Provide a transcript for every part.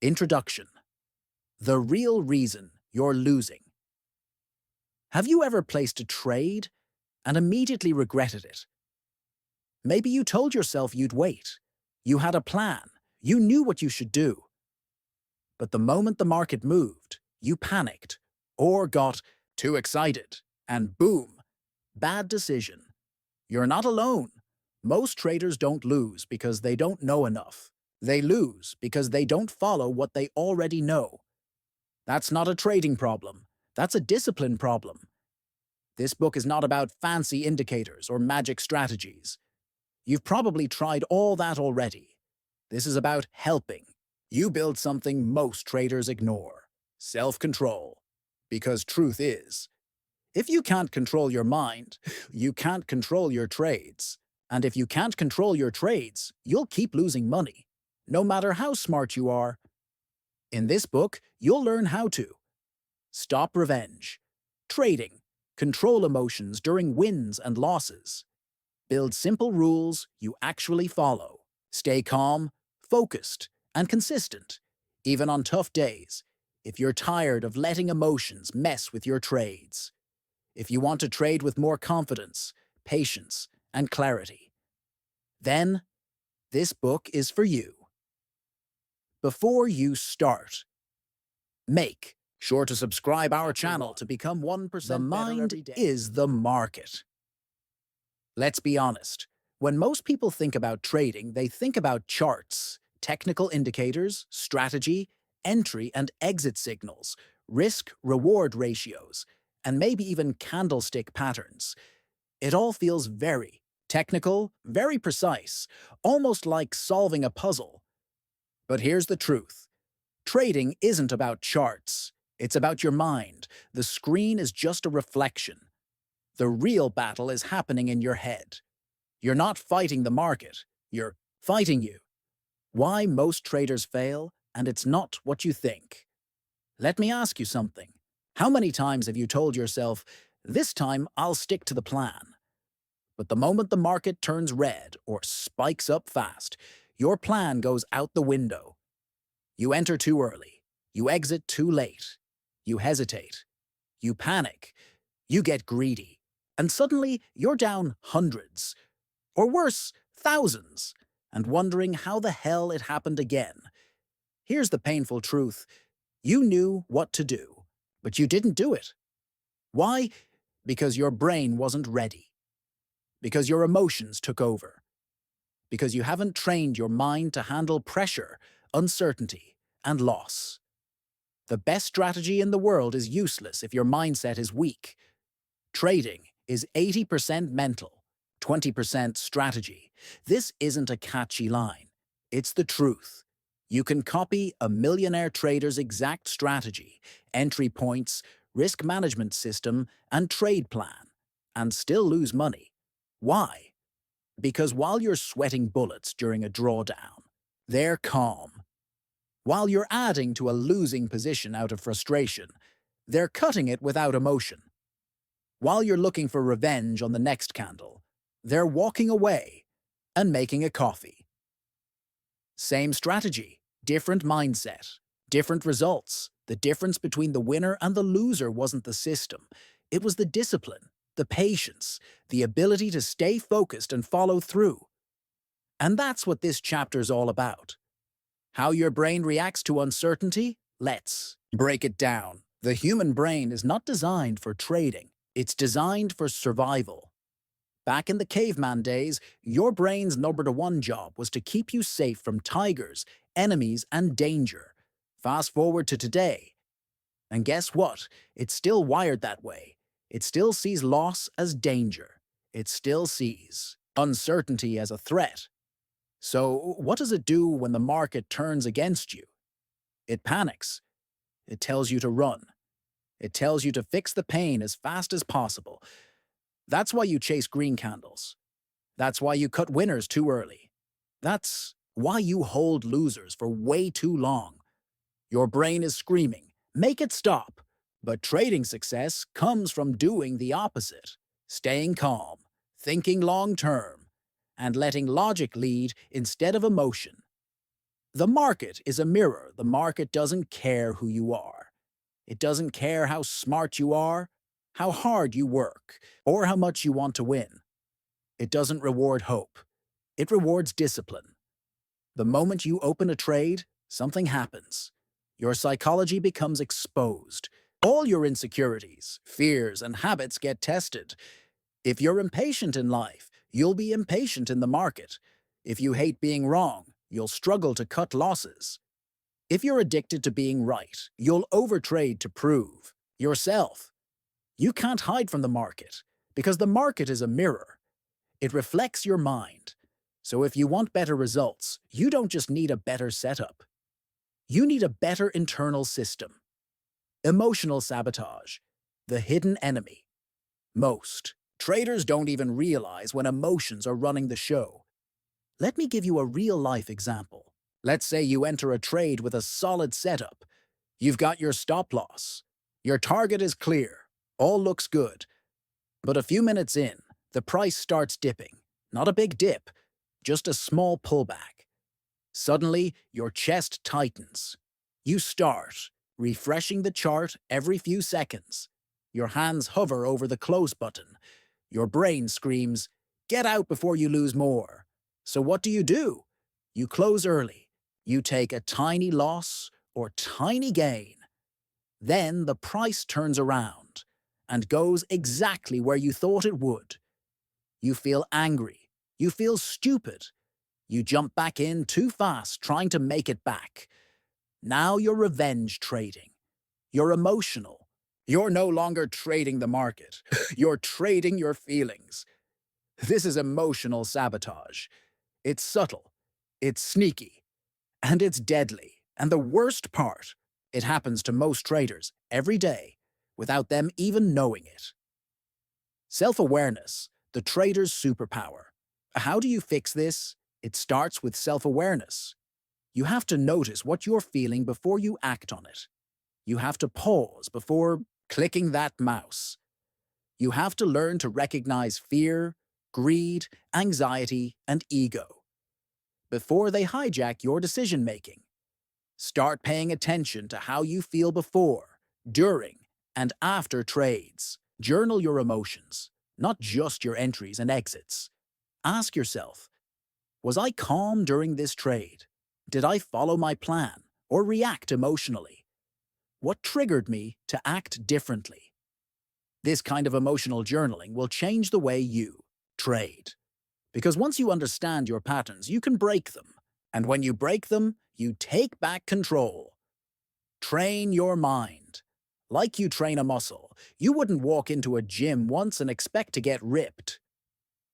Introduction. The real reason you're losing. Have you ever placed a trade and immediately regretted it? Maybe you told yourself you'd wait. You had a plan. You knew what you should do. But the moment the market moved, you panicked or got too excited, and boom, bad decision. You're not alone. Most traders don't lose because they don't know enough. They lose because they don't follow what they already know. That's not a trading problem. That's a discipline problem. This book is not about fancy indicators or magic strategies. You've probably tried all that already. This is about helping you build something most traders ignore: self-control. Because truth is, if you can't control your mind, you can't control your trades. And if you can't control your trades, you'll keep losing money, no matter how smart you are. In this book, you'll learn how to stop revenge, trading, control emotions during wins and losses, build simple rules you actually follow, stay calm, focused, and consistent, even on tough days, if you're tired of letting emotions mess with your trades. If you want to trade with more confidence, patience, and clarity, then this book is for you. Before you start, make sure to subscribe our channel to become 1% better every day. The mind is the market. Let's be honest. When most people think about trading, they think about charts, technical indicators, strategy, entry and exit signals, risk-reward ratios, and maybe even candlestick patterns. It all feels very technical, very precise, almost like solving a puzzle. But here's the truth. Trading isn't about charts. It's about your mind. The screen is just a reflection. The real battle is happening in your head. You're not fighting the market. You're fighting you. Why most traders fail, and it's not what you think. Let me ask you something. How many times have you told yourself, "This time I'll stick to the plan"? But the moment the market turns red or spikes up fast, your plan goes out the window. You enter too early. You exit too late. You hesitate. You panic. You get greedy. And suddenly you're down hundreds, or worse, thousands, and wondering how the hell it happened again. Here's the painful truth. You knew what to do, but you didn't do it. Why? Because your brain wasn't ready. Because your emotions took over. Because you haven't trained your mind to handle pressure, uncertainty, and loss. The best strategy in the world is useless if your mindset is weak. Trading is 80% mental, 20% strategy. This isn't a catchy line. It's the truth. You can copy a millionaire trader's exact strategy, entry points, risk management system, and trade plan, and still lose money. Why? Because while you're sweating bullets during a drawdown, they're calm. While you're adding to a losing position out of frustration, they're cutting it without emotion. While you're looking for revenge on the next candle, they're walking away and making a coffee. Same strategy, different mindset, different results. The difference between the winner and the loser wasn't the system. It was the discipline, the patience, the ability to stay focused and follow through. And that's what this chapter's all about. How your brain reacts to uncertainty? Let's break it down. The human brain is not designed for trading. It's designed for survival. Back in the caveman days, your brain's #1 job was to keep you safe from tigers, enemies, and danger. Fast forward to today, and guess what? It's still wired that way. It still sees loss as danger. It still sees uncertainty as a threat. So what does it do when the market turns against you? It panics. It tells you to run. It tells you to fix the pain as fast as possible. That's why you chase green candles. That's why you cut winners too early. That's why you hold losers for way too long. Your brain is screaming, make it stop. But trading success comes from doing the opposite, staying calm, thinking long-term, and letting logic lead instead of emotion. The market is a mirror. The market doesn't care who you are. It doesn't care how smart you are, how hard you work, or how much you want to win. It doesn't reward hope. It rewards discipline. The moment you open a trade, something happens. Your psychology becomes exposed. All your insecurities, fears, and habits get tested. If you're impatient in life, you'll be impatient in the market. If you hate being wrong, you'll struggle to cut losses. If you're addicted to being right, you'll overtrade to prove yourself. You can't hide from the market, because the market is a mirror. It reflects your mind. So if you want better results, you don't just need a better setup. You need a better internal system. Emotional sabotage, the hidden enemy. Most traders don't even realize when emotions are running the show. Let me give you a real-life example. Let's say you enter a trade with a solid setup. You've got your stop loss. Your target is clear. All looks good. But a few minutes in, the price starts dipping. Not a big dip, just a small pullback. Suddenly, your chest tightens. You start refreshing the chart every few seconds. Your hands hover over the close button. Your brain screams, "Get out before you lose more." So what do? You close early. You take a tiny loss or tiny gain. Then the price turns around and goes exactly where you thought it would. You feel angry. You feel stupid. You jump back in too fast, trying to make it back. Now you're revenge trading. You're emotional. You're no longer trading the market. You're trading your feelings. This is emotional sabotage. It's subtle. It's sneaky. And it's deadly. And the worst part, it happens to most traders every day without them even knowing it. Self-awareness, the trader's superpower. How do you fix this? It starts with self-awareness. You have to notice what you're feeling before you act on it. You have to pause before clicking that mouse. You have to learn to recognize fear, greed, anxiety, and ego before they hijack your decision-making. Start paying attention to how you feel before, during, and after trades. Journal your emotions, not just your entries and exits. Ask yourself, was I calm during this trade? Did I follow my plan or react emotionally? What triggered me to act differently? This kind of emotional journaling will change the way you trade. Because once you understand your patterns, you can break them. And when you break them, you take back control. Train your mind. Like you train a muscle, you wouldn't walk into a gym once and expect to get ripped.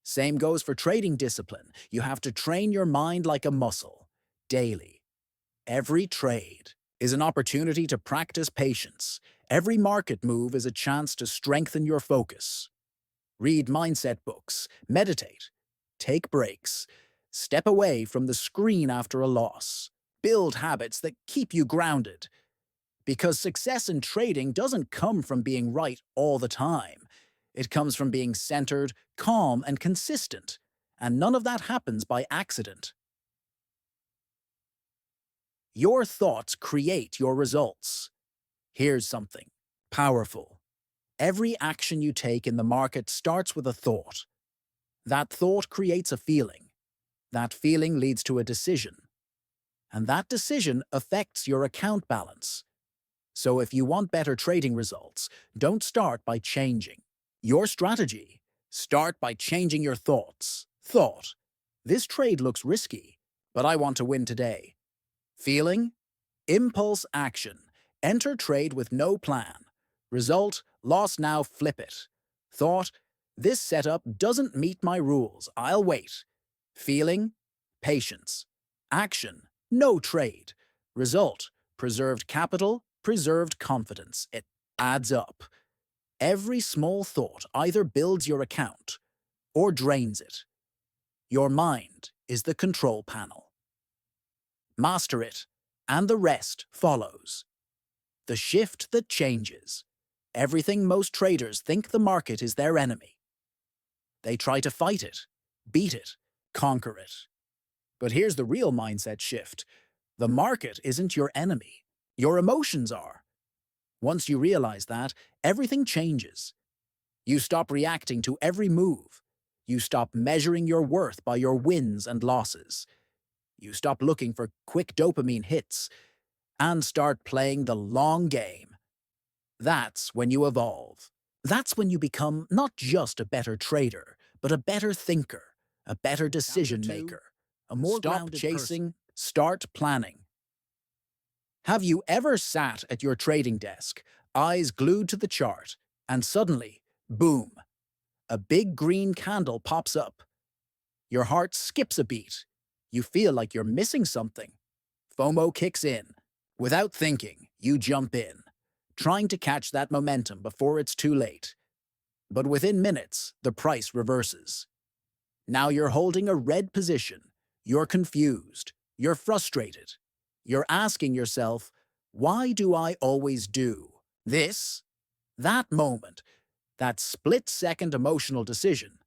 Same goes for trading discipline. You have to train your mind like a muscle, daily. Every trade is an opportunity to practice patience. Every market move is a chance to strengthen your focus. Read mindset books, meditate, take breaks, step away from the screen after a loss. Build habits that keep you grounded. Because success in trading doesn't come from being right all the time. It comes from being centered, calm, and consistent. And none of that happens by accident. Your thoughts create your results. Here's something powerful. Every action you take in the market starts with a thought. That thought creates a feeling. That feeling leads to a decision. And that decision affects your account balance. So if you want better trading results, don't start by changing your strategy. Start by changing your thoughts. Thought, this trade looks risky, but I want to win today. Feeling, impulse action. Enter trade with no plan. Result, loss now flip it. Thought, this setup doesn't meet my rules, I'll wait. Feeling, patience. Action, no trade. Result, preserved capital, preserved confidence. It adds up. Every small thought either builds your account or drains it. Your mind is the control panel. Master it, and the rest follows. The shift that changes. Everything most traders think the market is their enemy. They try to fight it, beat it, conquer it. But here's the real mindset shift. The market isn't your enemy. Your emotions are. Once you realize that, everything changes. You stop reacting to every move. You stop measuring your worth by your wins and losses. You stop looking for quick dopamine hits and start playing the long game. That's when you evolve. That's when you become not just a better trader, but a better thinker, a better decision maker, a more grounded person. Stop chasing, start planning. Have you ever sat at your trading desk, eyes glued to the chart, and suddenly, boom, a big green candle pops up? Your heart skips a beat. You feel like you're missing something. FOMO kicks in. Without thinking, you jump in, trying to catch that momentum before it's too late. But within minutes, the price reverses. Now you're holding a red position. You're confused. You're frustrated. You're asking yourself, why do I always do this? That moment, that split-second emotional decision,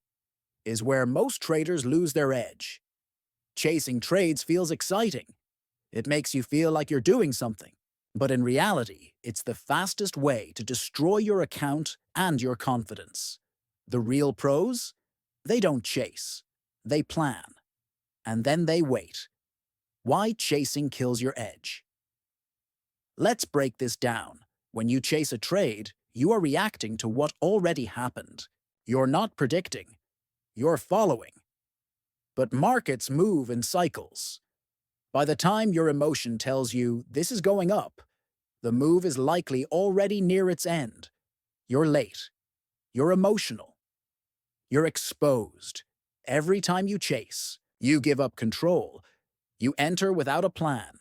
is where most traders lose their edge. Chasing trades feels exciting. It makes you feel like you're doing something. But in reality, it's the fastest way to destroy your account and your confidence. The real pros? They don't chase. They plan. And then they wait. Why chasing kills your edge? Let's break this down. When you chase a trade, you are reacting to what already happened. You're not predicting. You're following. But markets move in cycles. By the time your emotion tells you this is going up, the move is likely already near its end. You're late. You're emotional. You're exposed. Every time you chase, you give up control. You enter without a plan.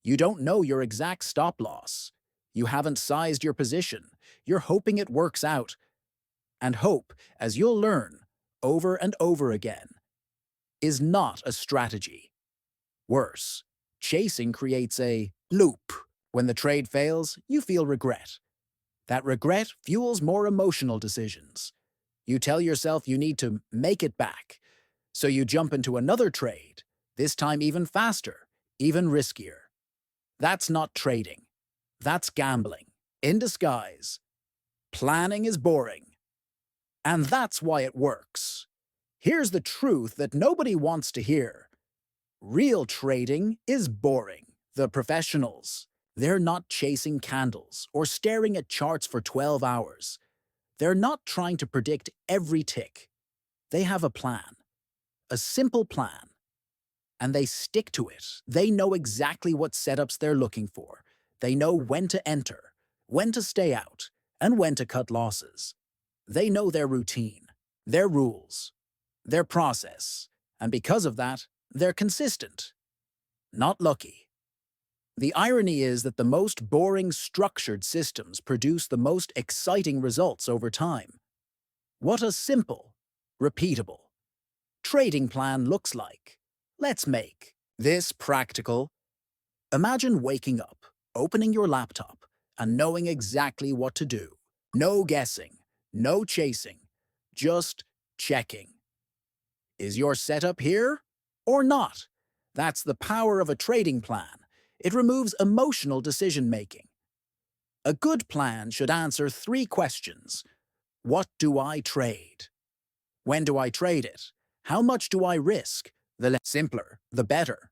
You don't know your exact stop loss. You haven't sized your position. You're hoping it works out. And hope, as you'll learn over and over again, is not a strategy. Worse, chasing creates a loop. When the trade fails, you feel regret. That regret fuels more emotional decisions. You tell yourself you need to make it back, so you jump into another trade, this time even faster, even riskier. That's not trading. That's gambling, in disguise. Planning is boring. And that's why it works. Here's the truth that nobody wants to hear. Real trading is boring. The professionals, they're not chasing candles or staring at charts for 12 hours. They're not trying to predict every tick. They have a plan, a simple plan, and they stick to it. They know exactly what setups they're looking for. They know when to enter, when to stay out, and when to cut losses. They know their routine, their rules, their process, and because of that, they're consistent, not lucky. The irony is that the most boring structured systems produce the most exciting results over time. What a simple, repeatable trading plan looks like. Let's make this practical. Imagine waking up, opening your laptop, and knowing exactly what to do. No guessing, no chasing, just checking. Is your setup here or not? That's the power of a trading plan. It removes emotional decision-making. A good plan should answer 3 questions. What do I trade? When do I trade it? How much do I risk? The simpler, the better.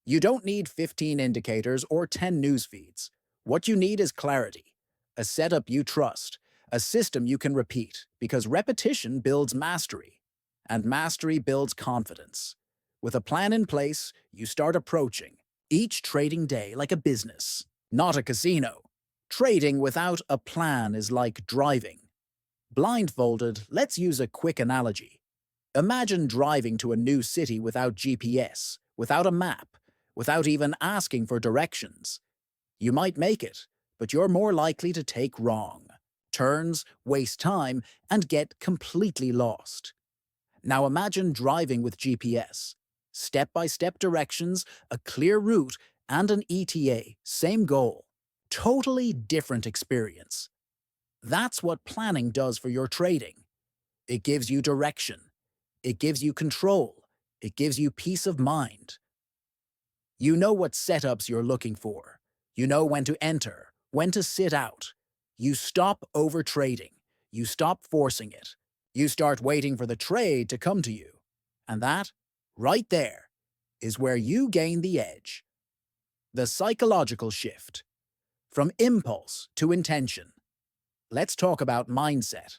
You don't need 15 indicators or 10 news feeds. What you need is clarity, a setup you trust, a system you can repeat, because repetition builds mastery, and mastery builds confidence. With a plan in place, you start approaching each trading day like a business, not a casino. Trading without a plan is like driving. Blindfolded, let's use a quick analogy. Imagine driving to a new city without GPS, without a map, without even asking for directions. You might make it, but you're more likely to take wrong turns, waste time, and get completely lost. Now imagine driving with GPS. Step-by-step directions, a clear route, and an ETA, same goal. Totally different experience. That's what planning does for your trading. It gives you direction. It gives you control. It gives you peace of mind. You know what setups you're looking for. You know when to enter, when to sit out. You stop overtrading. You stop forcing it. You start waiting for the trade to come to you. And that, right there, is where you gain the edge. The psychological shift. From impulse to intention. Let's talk about mindset.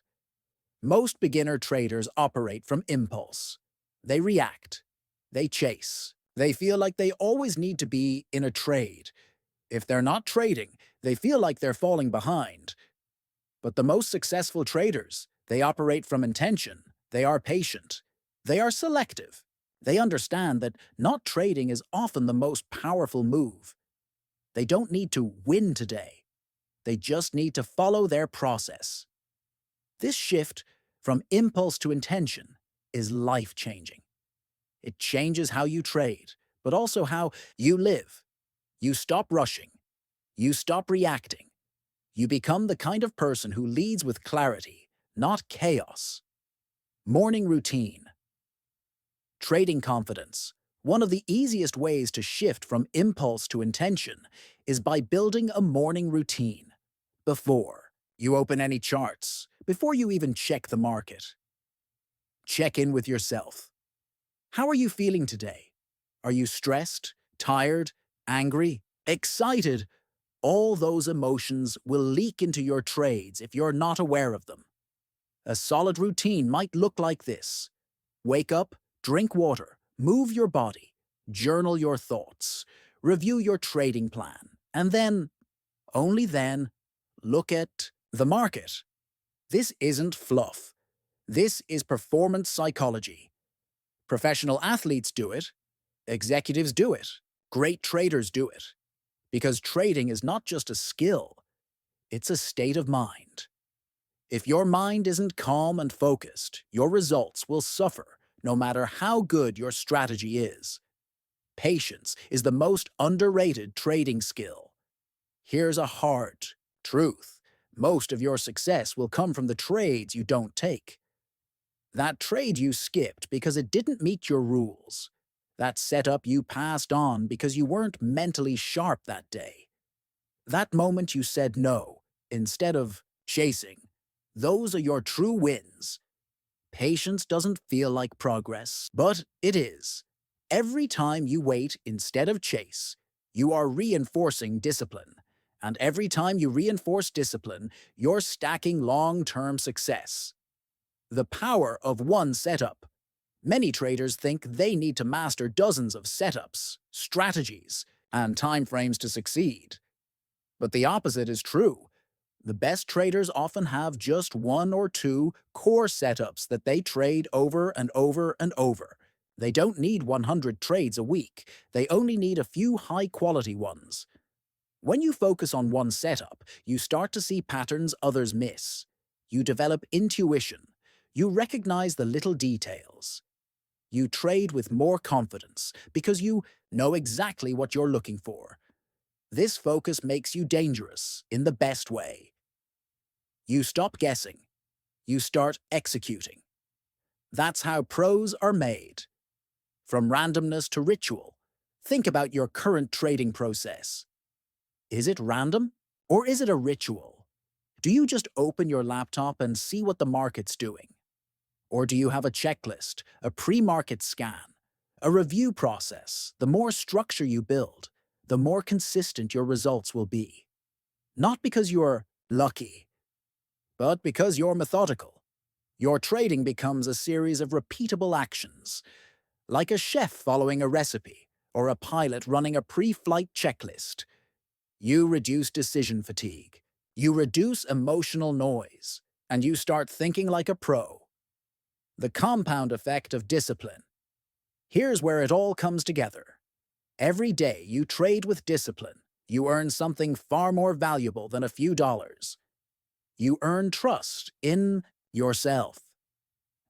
Most beginner traders operate from impulse. They react. They chase. They feel like they always need to be in a trade. If they're not trading, they feel like they're falling behind. But the most successful traders, they operate from intention. They are patient. They are selective. They understand that not trading is often the most powerful move. They don't need to win today. They just need to follow their process. This shift from impulse to intention is life-changing. It changes how you trade, but also how you live. You stop rushing. You stop reacting. You become the kind of person who leads with clarity, not chaos. Morning routine. Trading confidence. One of the easiest ways to shift from impulse to intention is by building a morning routine. Before you open any charts, before you even check the market, check in with yourself. How are you feeling today? Are you stressed, tired, angry, excited? All those emotions will leak into your trades if you're not aware of them. A solid routine might look like this. Wake up, drink water, move your body, journal your thoughts, review your trading plan, and then, only then, look at the market. This isn't fluff. This is performance psychology. Professional athletes do it. Executives do it. Great traders do it. Because trading is not just a skill, it's a state of mind. If your mind isn't calm and focused, your results will suffer, no matter how good your strategy is. Patience is the most underrated trading skill. Here's a hard truth. Most of your success will come from the trades you don't take. That trade you skipped because it didn't meet your rules. That setup you passed on because you weren't mentally sharp that day. That moment you said no, instead of chasing. Those are your true wins. Patience doesn't feel like progress, but it is. Every time you wait instead of chase, you are reinforcing discipline. And every time you reinforce discipline, you're stacking long-term success. The power of one setup. Many traders think they need to master dozens of setups, strategies, and timeframes to succeed. But the opposite is true. The best traders often have just one or two core setups that they trade over and over and over. They don't need 100 trades a week. They only need a few high-quality ones. When you focus on one setup, you start to see patterns others miss. You develop intuition. You recognize the little details. You trade with more confidence because you know exactly what you're looking for. This focus makes you dangerous in the best way. You stop guessing. You start executing. That's how pros are made. From randomness to ritual. Think about your current trading process. Is it random or is it a ritual? Do you just open your laptop and see what the market's doing? Or do you have a checklist, a pre-market scan, a review process? The more structure you build, the more consistent your results will be. Not because you're lucky, but because you're methodical. Your trading becomes a series of repeatable actions, like a chef following a recipe or a pilot running a pre-flight checklist. You reduce decision fatigue, you reduce emotional noise, and you start thinking like a pro. The compound effect of discipline. Here's where it all comes together. Every day you trade with discipline, you earn something far more valuable than a few dollars. You earn trust in yourself.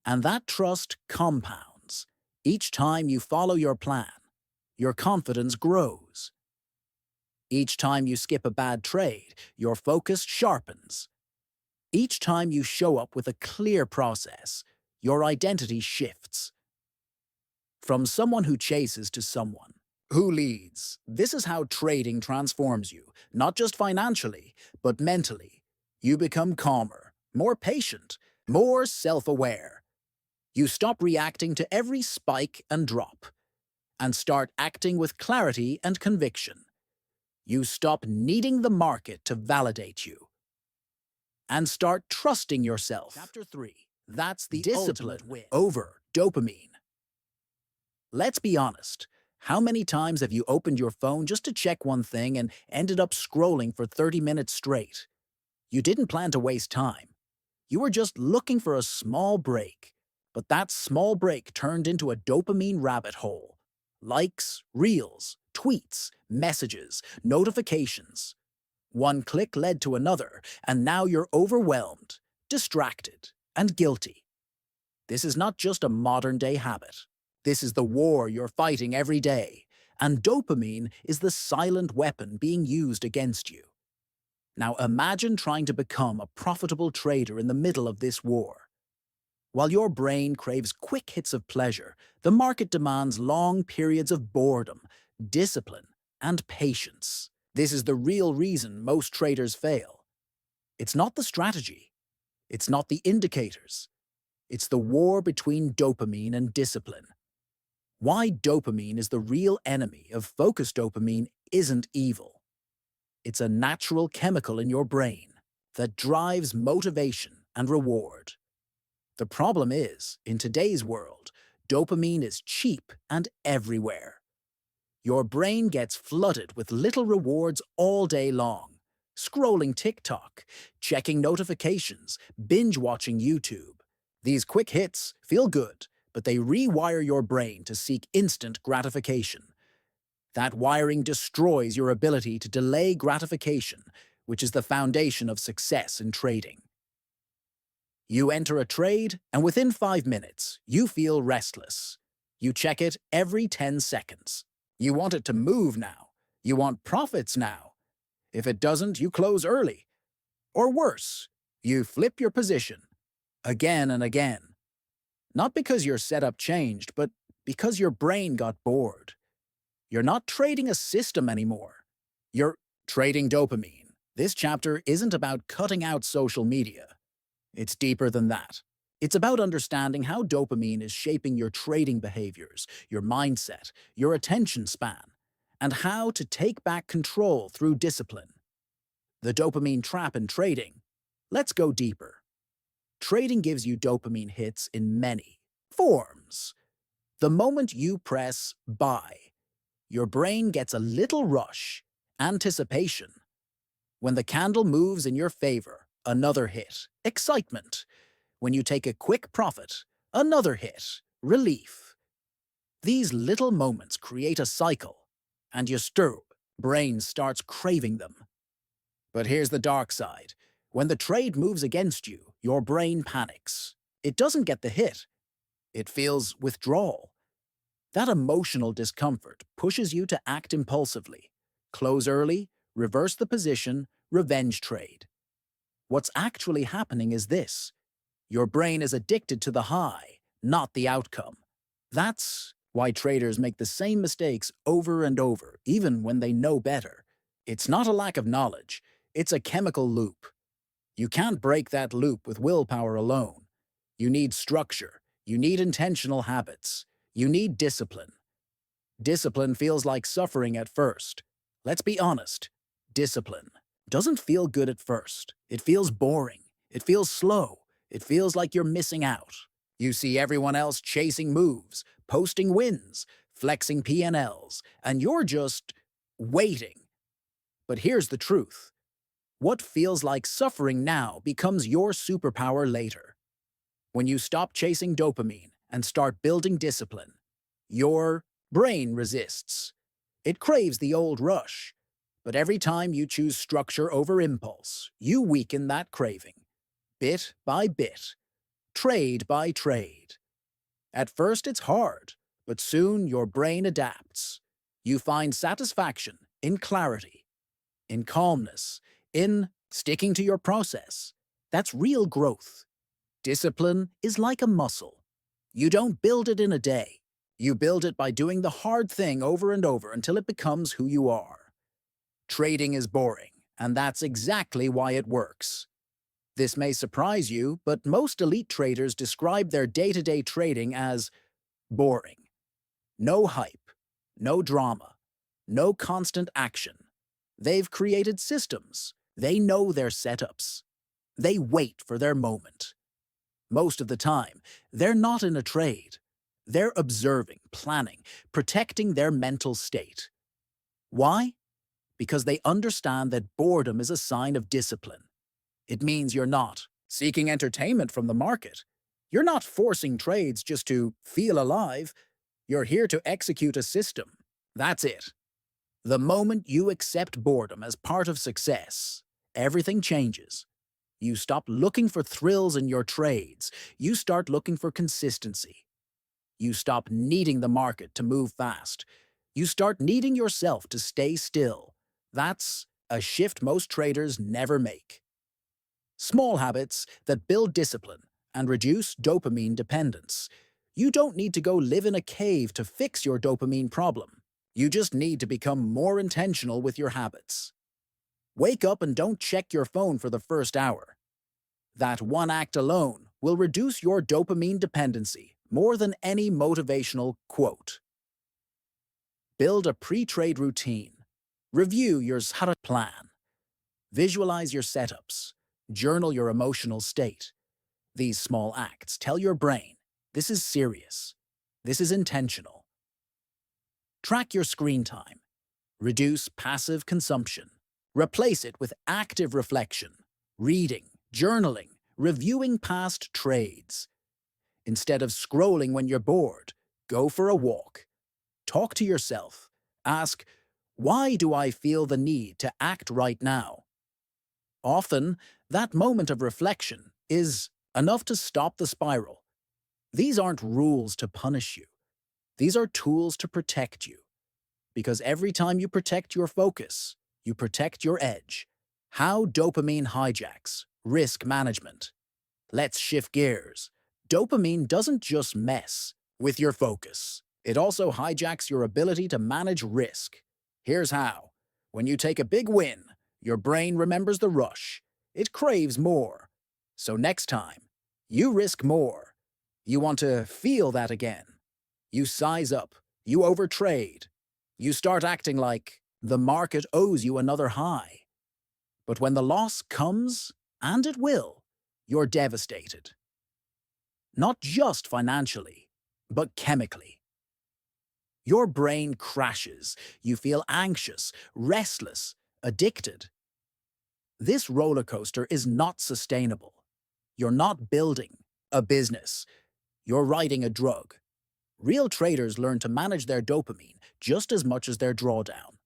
And that trust compounds. Each time you follow your plan, your confidence grows. Each time you skip a bad trade, your focus sharpens. Each time you show up with a clear process, your identity shifts. From someone who chases to someone Who leads? This is how trading transforms you, not just financially, but mentally. You become calmer, more patient, more self-aware. You stop reacting to every spike and drop, and start acting with clarity and conviction. You stop needing the market to validate you, and start trusting yourself. Chapter 3. That's the discipline win over dopamine. Let's be honest. How many times have you opened your phone just to check one thing and ended up scrolling for 30 minutes straight? You didn't plan to waste time. You were just looking for a small break. But that small break turned into a dopamine rabbit hole. Likes, reels, tweets, messages, notifications. One click led to another, and now you're overwhelmed, distracted, and guilty. This is not just a modern-day habit. This is the war you're fighting every day, and dopamine is the silent weapon being used against you. Now imagine trying to become a profitable trader in the middle of this war. While your brain craves quick hits of pleasure, the market demands long periods of boredom, discipline, and patience. This is the real reason most traders fail. It's not the strategy. It's not the indicators. It's the war between dopamine and discipline. Why dopamine is the real enemy of focused dopamine isn't evil. It's a natural chemical in your brain that drives motivation and reward. The problem is, in today's world, dopamine is cheap and everywhere. Your brain gets flooded with little rewards all day long. Scrolling TikTok, checking notifications, binge-watching YouTube. These quick hits feel good, but they rewire your brain to seek instant gratification. That wiring destroys your ability to delay gratification, which is the foundation of success in trading. You enter a trade, and within 5 minutes, you feel restless. You check it every 10 seconds. You want it to move now. You want profits now. If it doesn't, you close early. Or worse, you flip your position. Again and again. Not because your setup changed, but because your brain got bored. You're not trading a system anymore. You're trading dopamine. This chapter isn't about cutting out social media. It's deeper than that. It's about understanding how dopamine is shaping your trading behaviors, your mindset, your attention span, and how to take back control through discipline. The dopamine trap in trading. Let's go deeper. Trading gives you dopamine hits in many forms. The moment you press buy, your brain gets a little rush, anticipation. When the candle moves in your favor, another hit, excitement. When you take a quick profit, another hit, relief. These little moments create a cycle, and your brain starts craving them. But here's the dark side. When the trade moves against you, your brain panics. It doesn't get the hit. It feels withdrawal. That emotional discomfort pushes you to act impulsively. Close early, reverse the position, revenge trade. What's actually happening is this. Your brain is addicted to the high, not the outcome. That's why traders make the same mistakes over and over, even when they know better. It's not a lack of knowledge, it's a chemical loop. You can't break that loop with willpower alone. You need structure, you need intentional habits, you need discipline. Discipline feels like suffering at first. Let's be honest, discipline doesn't feel good at first. It feels boring, it feels slow, it feels like you're missing out. You see everyone else chasing moves, posting wins, flexing P&Ls, and you're just waiting. But here's the truth. What feels like suffering now becomes your superpower later. When you stop chasing dopamine and start building discipline, your brain resists. It craves the old rush. But every time you choose structure over impulse, you weaken that craving. Bit by bit, trade by trade. At first it's hard, but soon your brain adapts. You find satisfaction in clarity, in calmness, in sticking to your process. That's real growth. Discipline is like a muscle. You don't build it in a day. You build it by doing the hard thing over and over until it becomes who you are. Trading is boring, and that's exactly why it works. This may surprise you, but most elite traders describe their day-to-day trading as boring. No hype, no drama, no constant action. They've created systems. They know their setups. They wait for their moment. Most of the time, they're not in a trade. They're observing, planning, protecting their mental state. Why? Because they understand that boredom is a sign of discipline. It means you're not seeking entertainment from the market. You're not forcing trades just to feel alive. You're here to execute a system. That's it. The moment you accept boredom as part of success, everything changes. You stop looking for thrills in your trades. You start looking for consistency. You stop needing the market to move fast. You start needing yourself to stay still. That's a shift most traders never make. Small habits that build discipline and reduce dopamine dependence. You don't need to go live in a cave to fix your dopamine problem. You just need to become more intentional with your habits. Wake up and don't check your phone for the first hour. That one act alone will reduce your dopamine dependency more than any motivational quote. Build a pre-trade routine. Review your plan. Visualize your setups. Journal your emotional state. These small acts tell your brain, this is serious. This is intentional. Track your screen time. Reduce passive consumption. Replace it with active reflection, reading, journaling, reviewing past trades. Instead of scrolling when you're bored, go for a walk. Talk to yourself. Ask, why do I feel the need to act right now? Often, that moment of reflection is enough to stop the spiral. These aren't rules to punish you. These are tools to protect you. Because every time you protect your focus, you protect your edge. How dopamine hijacks risk management. Let's shift gears. Dopamine doesn't just mess with your focus. It also hijacks your ability to manage risk. Here's how. When you take a big win, your brain remembers the rush. It craves more. So next time, you risk more. You want to feel that again. You size up. You overtrade. You start acting like the market owes you another high. But when the loss comes, and it will, you're devastated. Not just financially, but chemically. Your brain crashes. You feel anxious, restless, addicted. This roller coaster is not sustainable. You're not building a business. You're riding a drug. Real traders learn to manage their dopamine just as much as their drawdown.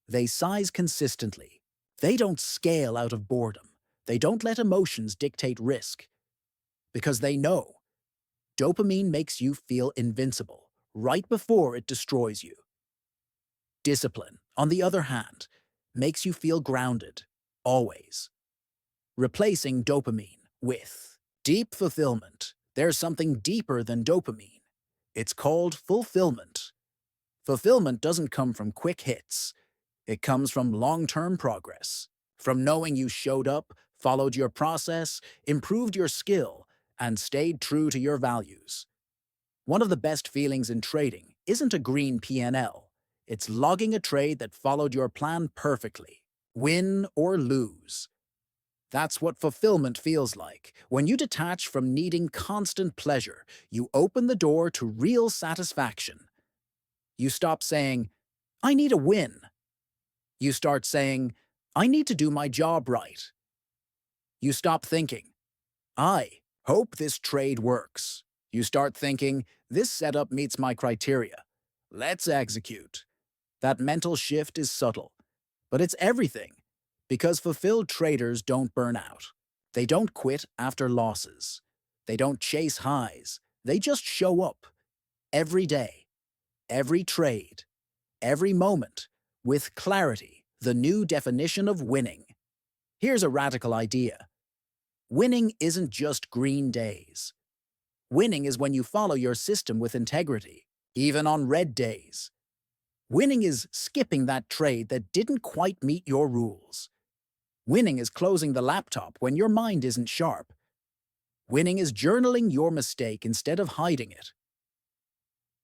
They size consistently. They don't scale out of boredom. They don't let emotions dictate risk. Because they know dopamine makes you feel invincible right before it destroys you. Discipline, on the other hand, makes you feel grounded, always. Replacing dopamine with deep fulfillment. There's something deeper than dopamine. It's called fulfillment. Fulfillment doesn't come from quick hits. It comes from long-term progress. From knowing you showed up, followed your process, improved your skill, and stayed true to your values. One of the best feelings in trading isn't a green P&L. It's logging a trade that followed your plan perfectly, win or lose. That's what fulfillment feels like. When you detach from needing constant pleasure, you open the door to real satisfaction. You stop saying, I need a win. You start saying, I need to do my job right. You stop thinking, I hope this trade works. You start thinking, this setup meets my criteria. Let's execute. That mental shift is subtle, but it's everything. Because fulfilled traders don't burn out. They don't quit after losses. They don't chase highs. They just show up. Every day, every trade, every moment, with clarity, the new definition of winning. Here's a radical idea. Winning isn't just green days. Winning is when you follow your system with integrity, even on red days. Winning is skipping that trade that didn't quite meet your rules. Winning is closing the laptop when your mind isn't sharp. Winning is journaling your mistake instead of hiding it.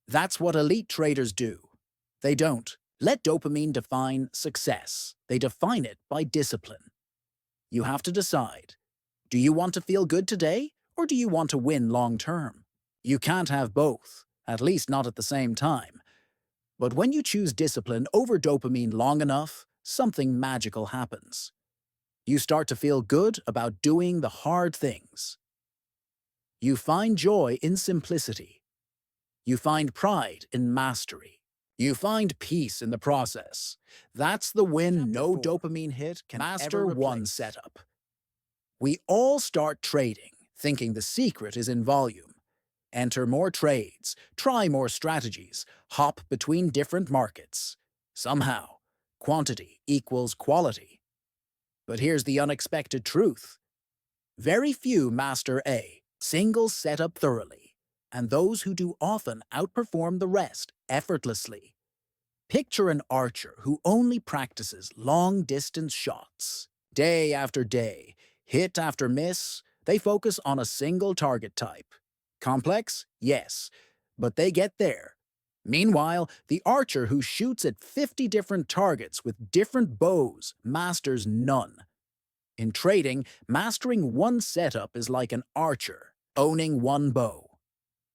That's what elite traders do. They don't let dopamine define success. They define it by discipline. You have to decide, do you want to feel good today or do you want to win long term? You can't have both, at least not at the same time. But when you choose discipline over dopamine long enough, something magical happens. You start to feel good about doing the hard things. You find joy in simplicity. You find pride in mastery. You find peace in the process. That's the win no dopamine hit can Master ever one setup. We all start trading, thinking the secret is in volume. Enter more trades, try more strategies, hop between different markets. Somehow, quantity equals quality. But here's the unexpected truth. Very few master a single setup thoroughly, and those who do often outperform the rest effortlessly. Picture an archer who only practices long-distance shots. Day after day, hit after miss, they focus on a single target type. Complex? Yes, but they get there. Meanwhile, the archer who shoots at 50 different targets with different bows masters none. In trading, mastering one setup is like an archer owning one bow,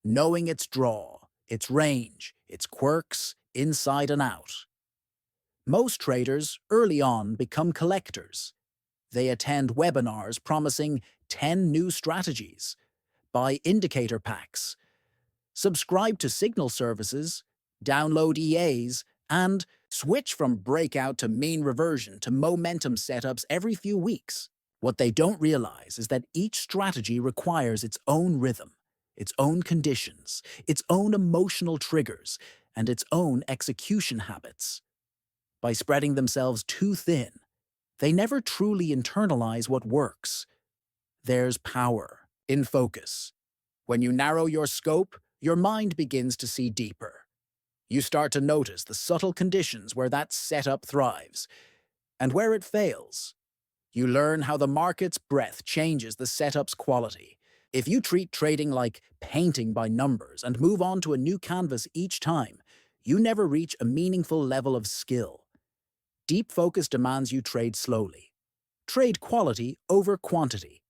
knowing its draw, its range, its quirks, inside and out. Most traders, early on, become collectors. They attend webinars promising 10 new strategies, buy indicator packs, subscribe to signal services, download EAs, and switch from breakout to mean reversion to momentum setups every few weeks. What they don't realize is that each strategy requires its own rhythm, its own conditions, its own emotional triggers, and its own execution habits. By spreading themselves too thin, they never truly internalize what works. There's power in focus. When you narrow your scope, your mind begins to see deeper. You start to notice the subtle conditions where that setup thrives, and where it fails. You learn how the market's breadth changes the setup's quality. If you treat trading like painting by numbers and move on to a new canvas each time, you never reach a meaningful level of skill. Deep focus demands you trade slowly. Trade quality over quantity.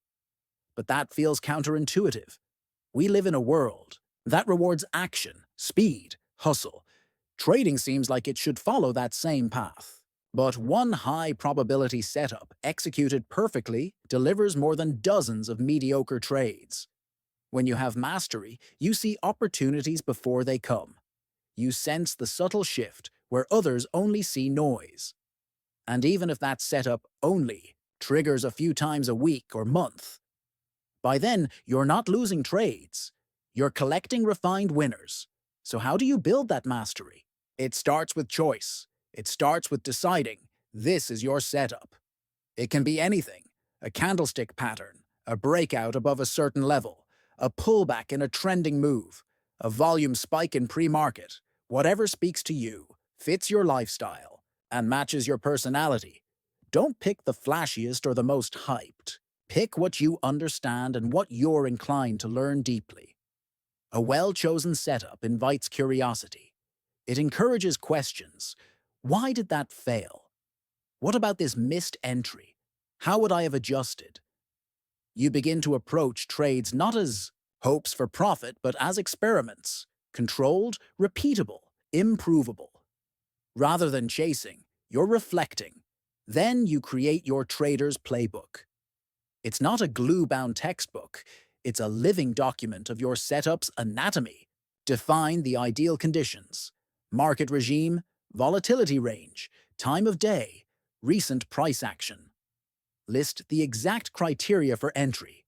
But that feels counterintuitive. We live in a world that rewards action, speed, hustle. Trading seems like it should follow that same path. But one high-probability setup, executed perfectly, delivers more than dozens of mediocre trades. When you have mastery, you see opportunities before they come. You sense the subtle shift where others only see noise. And even if that setup only triggers a few times a week or month, by then you're not losing trades. You're collecting refined winners. So how do you build that mastery? It starts with choice. It starts with deciding, this is your setup. It can be anything, a candlestick pattern, a breakout above a certain level, a pullback in a trending move, a volume spike in pre-market. Whatever speaks to you, fits your lifestyle, and matches your personality. Don't pick the flashiest or the most hyped. Pick what you understand and what you're inclined to learn deeply. A well-chosen setup invites curiosity. It encourages questions. Why did that fail? What about this missed entry? How would I have adjusted? You begin to approach trades not as hopes for profit, but as experiments, controlled, repeatable, improvable. Rather than chasing, you're reflecting. Then you create your trader's playbook. It's not a glue-bound textbook. It's a living document of your setup's anatomy. Define the ideal conditions: market regime, volatility range, time of day, recent price action. List the exact criteria for entry.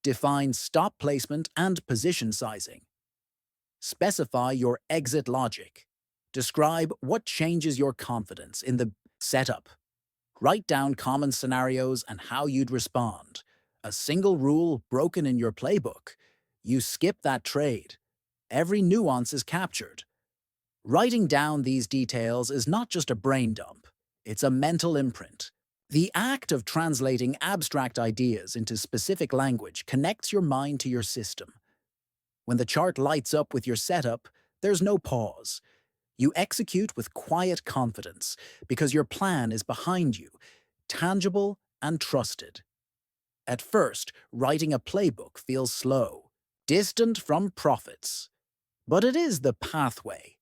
Define stop placement and position sizing. Specify your exit logic. Describe what changes your confidence in the setup. Write down common scenarios and how you'd respond. A single rule broken in your playbook. You skip that trade. Every nuance is captured. Writing down these details is not just a brain dump, it's a mental imprint. The act of translating abstract ideas into specific language connects your mind to your system. When the chart lights up with your setup, there's no pause. You execute with quiet confidence because your plan is behind you, tangible and trusted. At first, writing a playbook feels slow, distant from profits. But it is the pathway.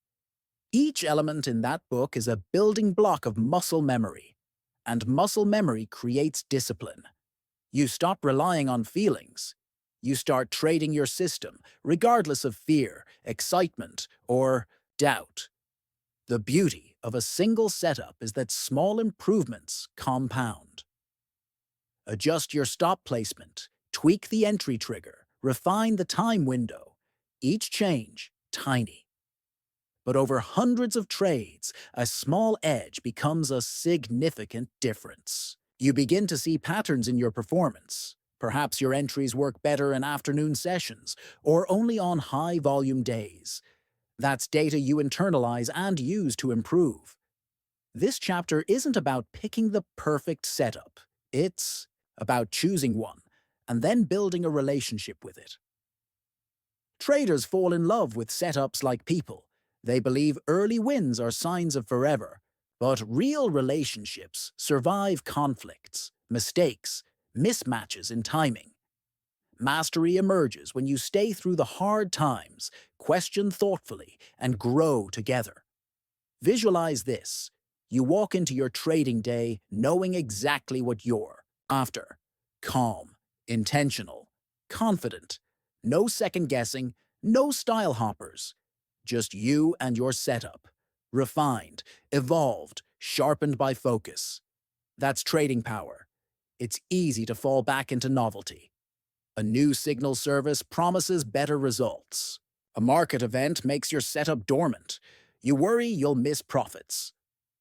Each element in that book is a building block of muscle memory, and muscle memory creates discipline. You stop relying on feelings. You start trading your system, regardless of fear, excitement, or doubt. The beauty of a single setup is that small improvements compound. Adjust your stop placement, tweak the entry trigger, refine the time window. Each change, tiny. But over hundreds of trades, a small edge becomes a significant difference. You begin to see patterns in your performance. Perhaps your entries work better in afternoon sessions, or only on high-volume days. That's data you internalize and use to improve. This chapter isn't about picking the perfect setup. It's about choosing one, and then building a relationship with it. Traders fall in love with setups like people. They believe early wins are signs of forever. But real relationships survive conflicts, mistakes, mismatches in timing. Mastery emerges when you stay through the hard times, question thoughtfully, and grow together. Visualize this. You walk into your trading day knowing exactly what you're after. Calm, intentional, confident. No second guessing, no style hoppers. Just you and your setup. Refined, evolved, sharpened by focus. That's trading power. It's easy to fall back into novelty. A new signal service promises better results. A market event makes your setup dormant. You worry you'll miss profits.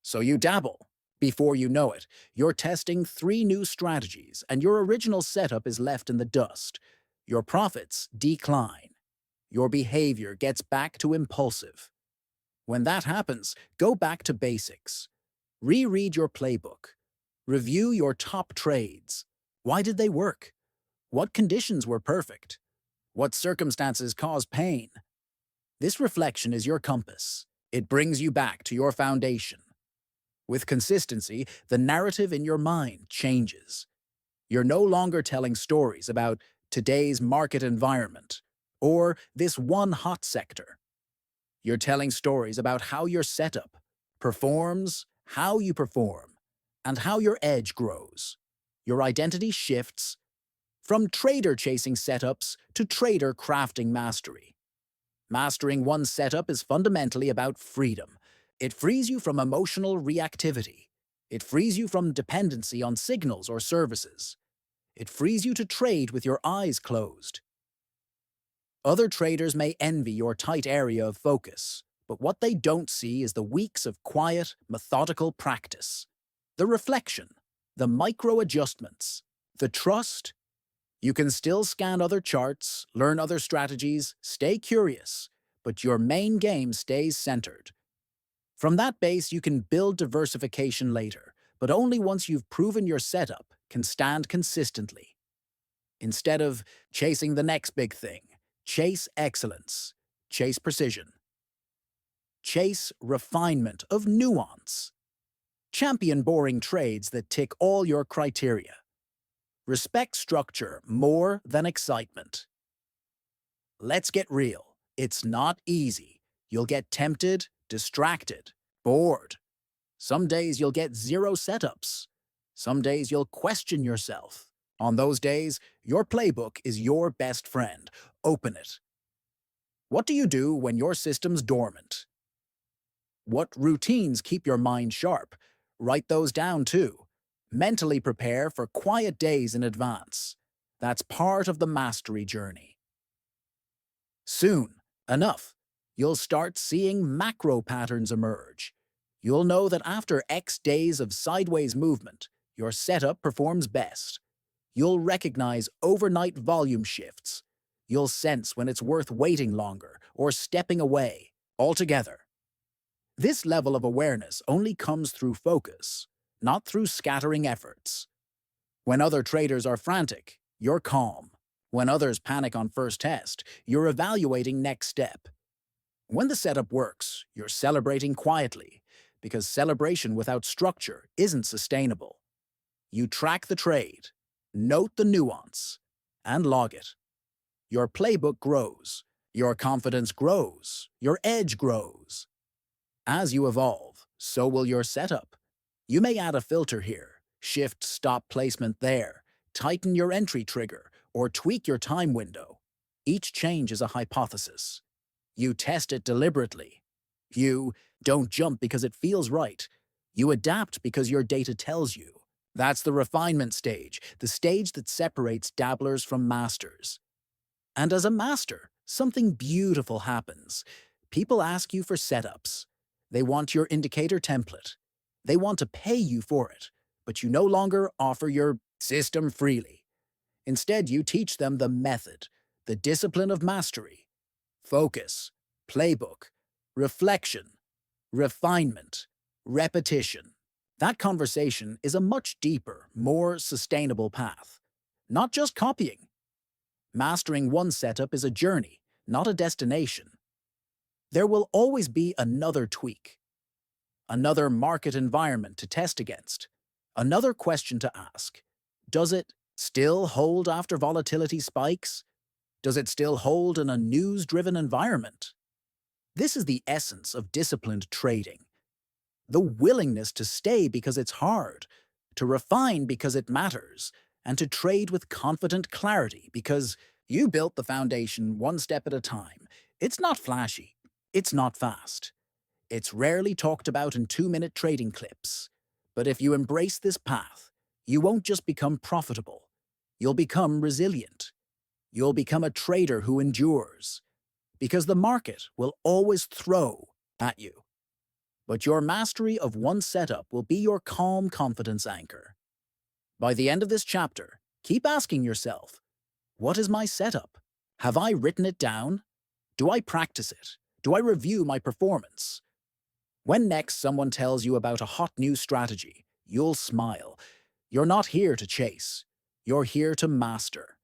So you dabble. Before you know it, you're testing 3 new strategies and your original setup is left in the dust. Your profits decline. Your behavior gets back to impulsive. When that happens, go back to basics. Reread your playbook. Review your top trades. Why did they work? What conditions were perfect? What circumstances caused pain? This reflection is your compass. It brings you back to your foundation. With consistency, the narrative in your mind changes. You're no longer telling stories about today's market environment or this one hot sector. You're telling stories about how your setup performs, how you perform, and how your edge grows. Your identity shifts from trader chasing setups to trader crafting mastery. Mastering one setup is fundamentally about freedom. It frees you from emotional reactivity. It frees you from dependency on signals or services. It frees you to trade with your eyes closed. Other traders may envy your tight area of focus, but what they don't see is the weeks of quiet, methodical practice. The reflection, the micro-adjustments, the trust. You can still scan other charts, learn other strategies, stay curious, but your main game stays centered. From that base, you can build diversification later, but only once you've proven your setup can stand consistently. Instead of chasing the next big thing, chase excellence, chase precision, chase refinement of nuance. Champion boring trades that tick all your criteria. Respect structure more than excitement. Let's get real. It's not easy. You'll get tempted, distracted, bored. Some days you'll get 0 setups. Some days you'll question yourself. On those days, your playbook is your best friend. Open it. What do you do when your system's dormant? What routines keep your mind sharp? Write those down too. Mentally prepare for quiet days in advance. That's part of the mastery journey. Soon, enough, you'll start seeing macro patterns emerge. You'll know that after X days of sideways movement, your setup performs best. You'll recognize overnight volume shifts. You'll sense when it's worth waiting longer or stepping away altogether. This level of awareness only comes through focus, not through scattering efforts. When other traders are frantic, you're calm. When others panic on first test, you're evaluating next step. When the setup works, you're celebrating quietly, because celebration without structure isn't sustainable. You track the trade, note the nuance, and log it. Your playbook grows, your confidence grows, your edge grows. As you evolve, so will your setup. You may add a filter here, shift stop placement there, tighten your entry trigger, or tweak your time window. Each change is a hypothesis. You test it deliberately. You don't jump because it feels right. You adapt because your data tells you. That's the refinement stage, the stage that separates dabblers from masters. And as a master, something beautiful happens. People ask you for setups. They want your indicator template. They want to pay you for it, but you no longer offer your system freely. Instead, you teach them the method, the discipline of mastery. Focus, playbook, reflection, refinement, repetition. That conversation is a much deeper, more sustainable path. Not just copying. Mastering one setup is a journey, not a destination. There will always be another tweak, another market environment to test against, another question to ask. Does it still hold after volatility spikes? Does it still hold in a news-driven environment? This is the essence of disciplined trading. The willingness to stay because it's hard, to refine because it matters, and to trade with confident clarity because you built the foundation one step at a time. It's not flashy. It's not fast. It's rarely talked about in 2-minute trading clips. But if you embrace this path, you won't just become profitable. You'll become resilient. You'll become a trader who endures. Because the market will always throw at you. But your mastery of one setup will be your calm confidence anchor. By the end of this chapter, keep asking yourself, what is my setup? Have I written it down? Do I practice it? Do I review my performance? When next someone tells you about a hot new strategy, you'll smile. You're not here to chase. You're here to master.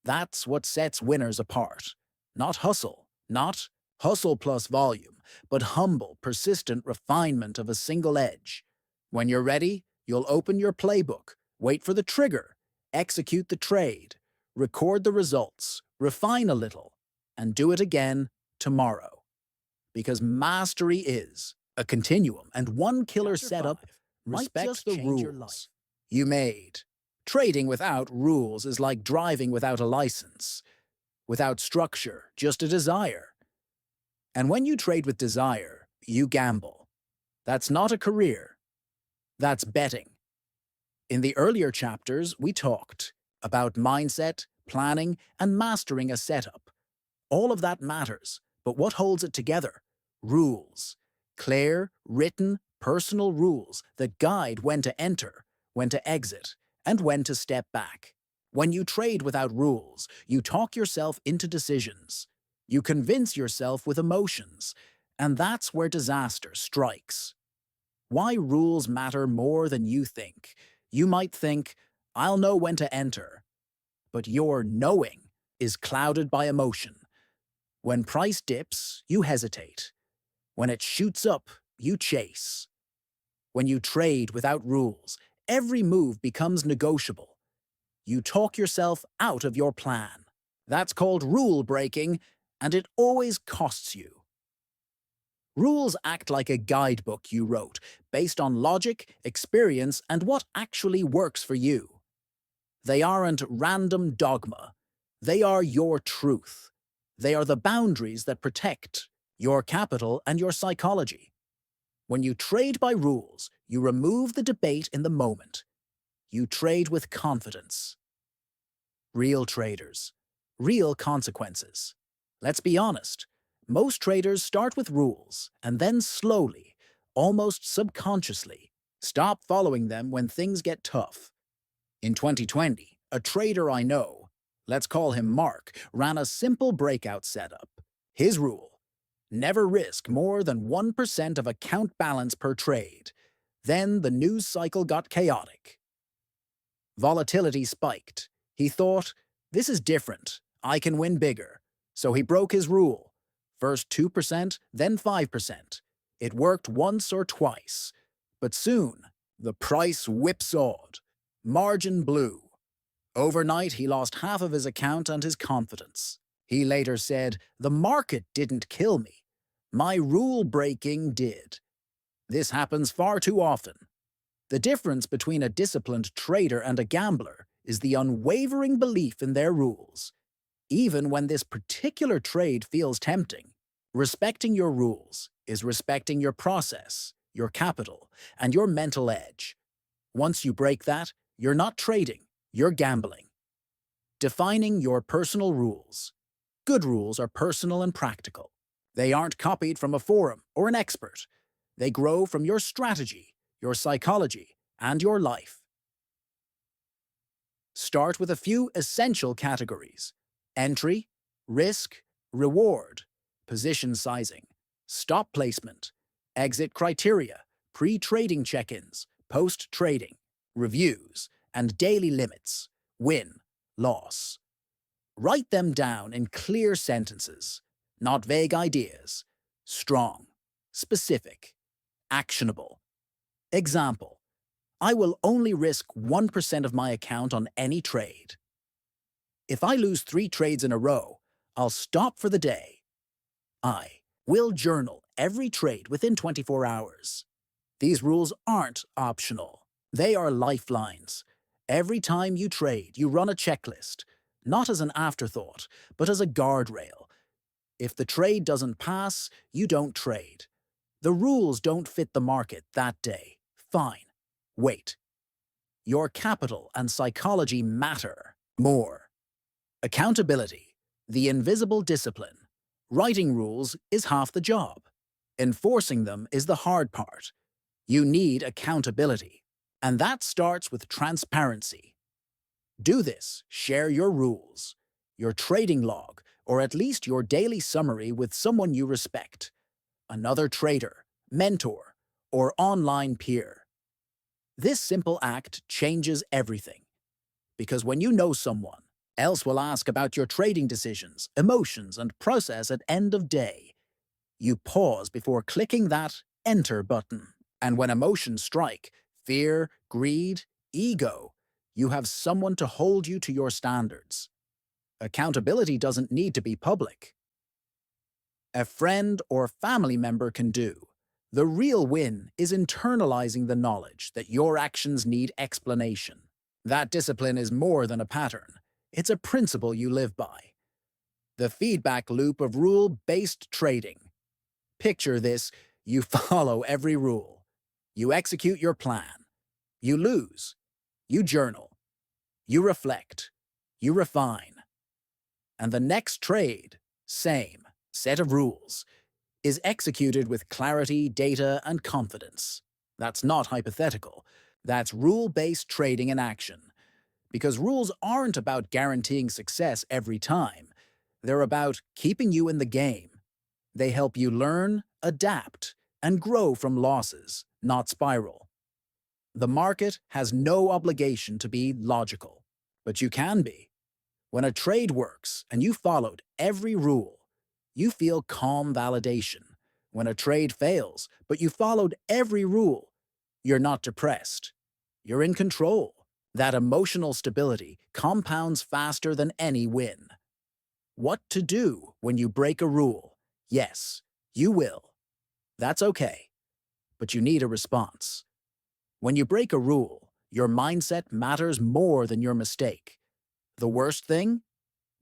That's what sets winners apart. Not hustle plus volume, but humble, persistent refinement of a single edge. When you're ready, you'll open your playbook, wait for the trigger, execute the trade, record the results, refine a little, and do it again tomorrow. Because mastery is a continuum, and one killer setup might just change your life you made. Trading without rules is like driving without a license. Without structure, just a desire. And when you trade with desire, you gamble. That's not a career. That's betting. In the earlier chapters, we talked about mindset, planning, and mastering a setup. All of that matters, but what holds it together? Rules. Clear, written, personal rules that guide when to enter, when to exit, and when to step back. When you trade without rules, you talk yourself into decisions. You convince yourself with emotions, and that's where disaster strikes. Why rules matter more than you think. You might think, I'll know when to enter. But your knowing is clouded by emotion. When price dips, you hesitate. When it shoots up, you chase. When you trade without rules, every move becomes negotiable. You talk yourself out of your plan. That's called rule breaking, and it always costs you. Rules act like a guidebook you wrote, based on logic, experience, and what actually works for you. They aren't random dogma. They are your truth. They are the boundaries that protect your capital and your psychology. When you trade by rules, you remove the debate in the moment. You trade with confidence. Real traders. Real consequences. Let's be honest. Most traders start with rules and then slowly, almost subconsciously, stop following them when things get tough. In 2020, a trader I know let's call him Mark, ran a simple breakout setup. His rule: never risk more than 1% of account balance per trade. Then the news cycle got chaotic. Volatility spiked. He thought, this is different. I can win bigger. So he broke his rule. First 2%, then 5%. It worked once or twice. But soon, the price whipsawed. Margin blew. Overnight, he lost half of his account and his confidence. He later said, the market didn't kill me. My rule breaking did. This happens far too often. The difference between a disciplined trader and a gambler is the unwavering belief in their rules. Even when this particular trade feels tempting, respecting your rules is respecting your process, your capital, and your mental edge. Once you break that, you're not trading, you're gambling. Defining your personal rules. Good rules are personal and practical. They aren't copied from a forum or an expert. They grow from your strategy, your psychology, and your life. Start with a few essential categories: entry, risk, reward, position sizing, stop placement, exit criteria, pre-trading check-ins, post-trading, reviews, and daily limits, win, loss. Write them down in clear sentences, not vague ideas. Strong, specific, actionable. Example: I will only risk 1% of my account on any trade. If I lose 3 trades in a row, I'll stop for the day. I will journal every trade within 24 hours. These rules aren't optional. They are lifelines. Every time you trade, you run a checklist, not as an afterthought, but as a guardrail. If the trade doesn't pass, you don't trade. The rules don't fit the market that day. Fine. Wait. Your capital and psychology matter more. Accountability, the invisible discipline. Writing rules is half the job. Enforcing them is the hard part. You need accountability, and that starts with transparency. Do this: share your rules, your trading log, or at least your daily summary with someone you respect. Another trader, mentor, or online peer. This simple act changes everything. Because when you know someone else will ask about your trading decisions, emotions, and process at end of day, you pause before clicking that enter button. And when emotions strike, fear, greed, ego, you have someone to hold you to your standards. Accountability doesn't need to be public. A friend or family member can do. The real win is internalizing the knowledge that your actions need explanation. That discipline is more than a pattern. It's a principle you live by. The feedback loop of rule-based trading. Picture this: you follow every rule. You execute your plan. You lose. You journal. You reflect. You refine. And the next trade, same set of rules, is executed with clarity, data, and confidence. That's not hypothetical. That's rule-based trading in action. Because rules aren't about guaranteeing success every time. They're about keeping you in the game. They help you learn, adapt, and grow from losses, not spiral. The market has no obligation to be logical, but you can be. When a trade works and you followed every rule, you feel calm validation. When a trade fails, but you followed every rule, you're not depressed. You're in control. That emotional stability compounds faster than any win. What to do when you break a rule? Yes, you will. That's okay. But you need a response. When you break a rule, your mindset matters more than your mistake. The worst thing?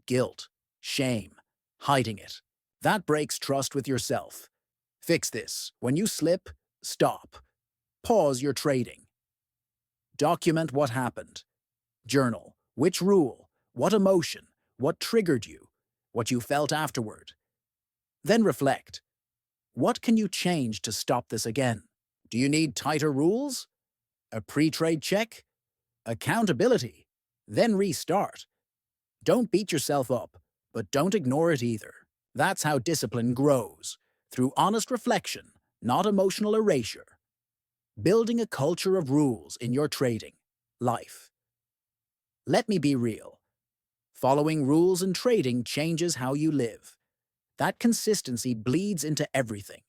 Guilt, shame, hiding it. That breaks trust with yourself. Fix this. When you slip, stop. Pause your trading. Document what happened. Journal. Which rule? What emotion? What triggered you? What you felt afterward? Then reflect. What can you change to stop this again? Do you need tighter rules? A pre-trade check? Accountability? Then restart. Don't beat yourself up, but don't ignore it either. That's how discipline grows, through honest reflection, not emotional erasure. Building a culture of rules in your trading life. Let me be real. Following rules in trading changes how you live. That consistency bleeds into everything.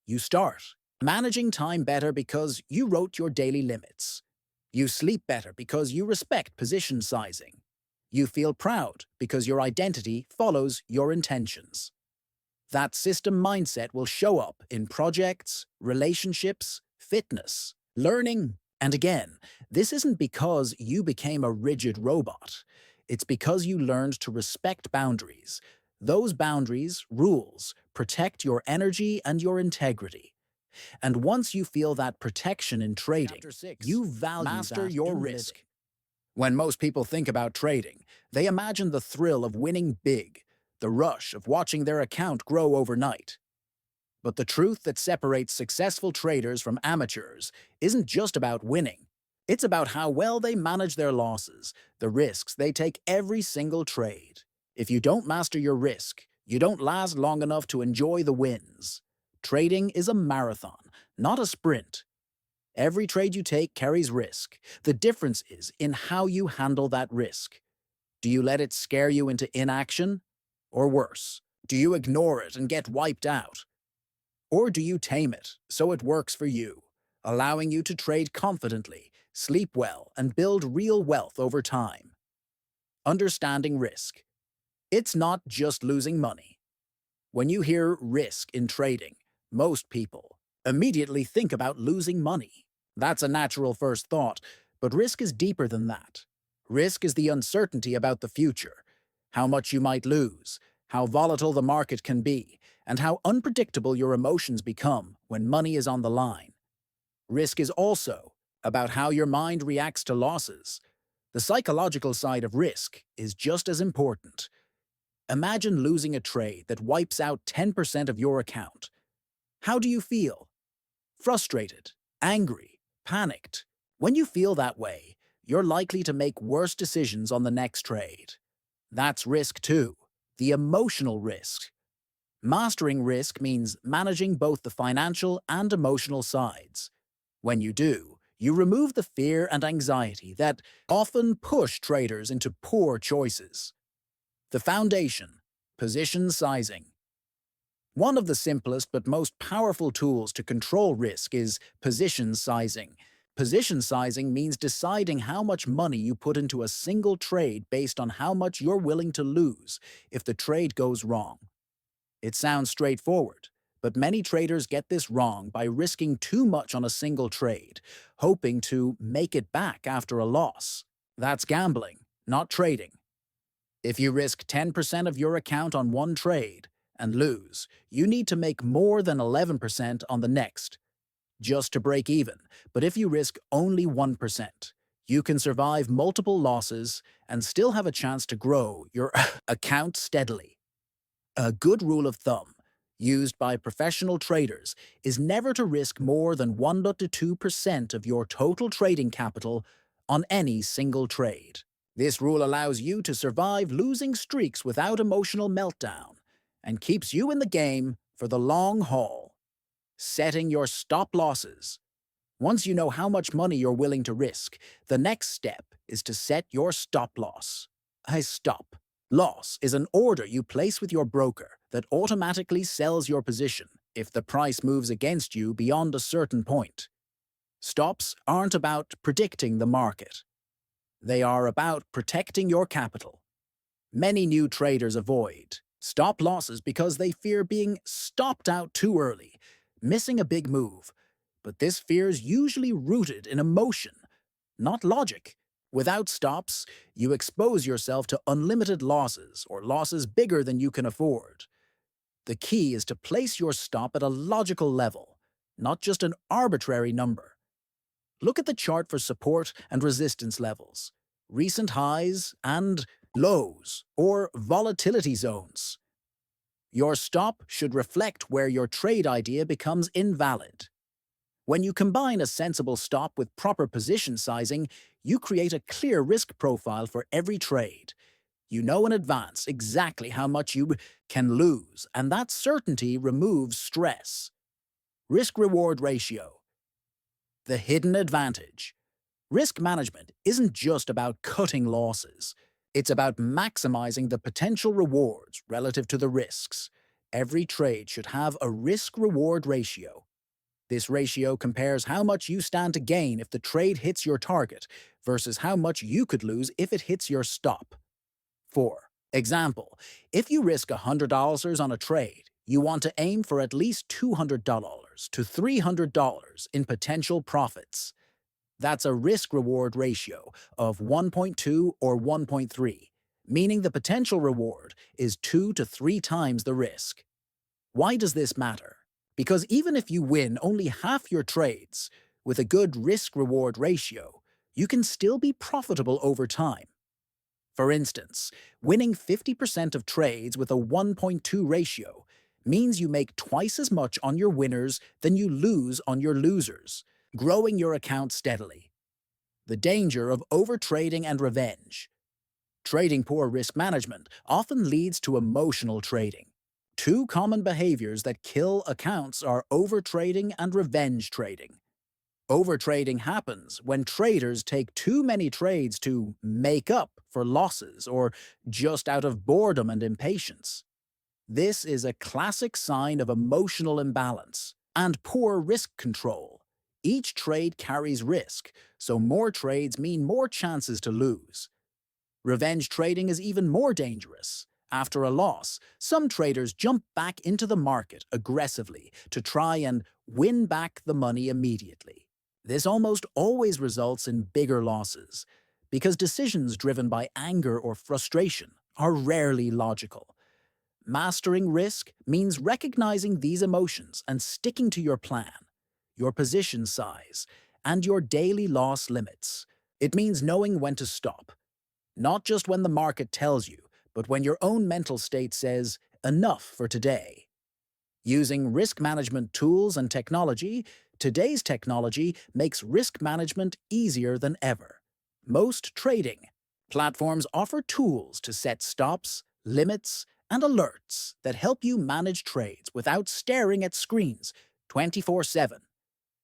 You start managing time better because you wrote your daily limits. You sleep better because you respect position sizing. You feel proud because your identity follows your intentions. That system mindset will show up in projects, relationships, fitness, learning. And again, this isn't because you became a rigid robot. It's because you learned to respect boundaries. Those boundaries, rules, protect your energy and your integrity. And once you feel that protection in trading, you value master your risk. When most people think about trading, they imagine the thrill of winning big, the rush of watching their account grow overnight. But the truth that separates successful traders from amateurs isn't just about winning. It's about how well they manage their losses, the risks they take every single trade. If you don't master your risk, you don't last long enough to enjoy the wins. Trading is a marathon, not a sprint. Every trade you take carries risk. The difference is in how you handle that risk. Do you let it scare you into inaction? Or worse, do you ignore it and get wiped out? Or do you tame it so it works for you, allowing you to trade confidently, sleep well, and build real wealth over time? Understanding risk. It's not just losing money. When you hear risk in trading, most people immediately think about losing money. That's a natural first thought, but risk is deeper than that. Risk is the uncertainty about the future, how much you might lose, how volatile the market can be, and how unpredictable your emotions become when money is on the line. Risk is also about how your mind reacts to losses. The psychological side of risk is just as important. Imagine losing a trade that wipes out 10% of your account. How do you feel? Frustrated, angry, panicked. When you feel that way, you're likely to make worse decisions on the next trade. That's risk too, the emotional risk. Mastering risk means managing both the financial and emotional sides. When you do, you remove the fear and anxiety that often push traders into poor choices. The foundation, position sizing. One of the simplest but most powerful tools to control risk is position sizing. Position sizing means deciding how much money you put into a single trade based on how much you're willing to lose if the trade goes wrong. It sounds straightforward, but many traders get this wrong by risking too much on a single trade, hoping to make it back after a loss. That's gambling, not trading. If you risk 10% of your account on one trade and lose, you need to make more than 11% on the next, just to break even. But if you risk only 1%, you can survive multiple losses and still have a chance to grow your account steadily. A good rule of thumb, used by professional traders, is never to risk more than 1 to 2% of your total trading capital on any single trade. This rule allows you to survive losing streaks without emotional meltdown and keeps you in the game for the long haul. Setting your stop losses. Once you know how much money you're willing to risk, the next step is to set your stop loss. A stop loss is an order you place with your broker that automatically sells your position if the price moves against you beyond a certain point. Stops aren't about predicting the market. They are about protecting your capital. Many new traders avoid stop losses because they fear being stopped out too early, missing a big move. But this fear is usually rooted in emotion, not logic. Without stops, you expose yourself to unlimited losses or losses bigger than you can afford. The key is to place your stop at a logical level, not just an arbitrary number. Look at the chart for support and resistance levels, recent highs and lows, or volatility zones. Your stop should reflect where your trade idea becomes invalid. When you combine a sensible stop with proper position sizing, you create a clear risk profile for every trade. You know in advance exactly how much you can lose, and that certainty removes stress. Risk-reward ratio, the hidden advantage. Risk management isn't just about cutting losses. It's about maximizing the potential rewards relative to the risks. Every trade should have a risk-reward ratio. This ratio compares how much you stand to gain if the trade hits your target versus how much you could lose if it hits your stop. For example, if you risk $100 on a trade, you want to aim for at least $200 to $300 in potential profits. That's a risk-reward ratio of 1.2 or 1.3, meaning the potential reward is 2 to 3 times the risk. Why does this matter? Because even if you win only half your trades, with a good risk-reward ratio, you can still be profitable over time. For instance, winning 50% of trades with a 1.2 ratio means you make twice as much on your winners than you lose on your losers, growing your account steadily. The danger of overtrading and revenge. Trading poor risk management often leads to emotional trading. Two common behaviors that kill accounts are overtrading and revenge trading. Overtrading happens when traders take too many trades to make up for losses or just out of boredom and impatience. This is a classic sign of emotional imbalance and poor risk control. Each trade carries risk, so more trades mean more chances to lose. Revenge trading is even more dangerous. After a loss, some traders jump back into the market aggressively to try and win back the money immediately. This almost always results in bigger losses, because decisions driven by anger or frustration are rarely logical. Mastering risk means recognizing these emotions and sticking to your plan, your position size, and your daily loss limits. It means knowing when to stop, not just when the market tells you, but when your own mental state says, enough for today. Using risk management tools and technology, today's technology makes risk management easier than ever. Most trading platforms offer tools to set stops, limits, and alerts that help you manage trades without staring at screens 24/7.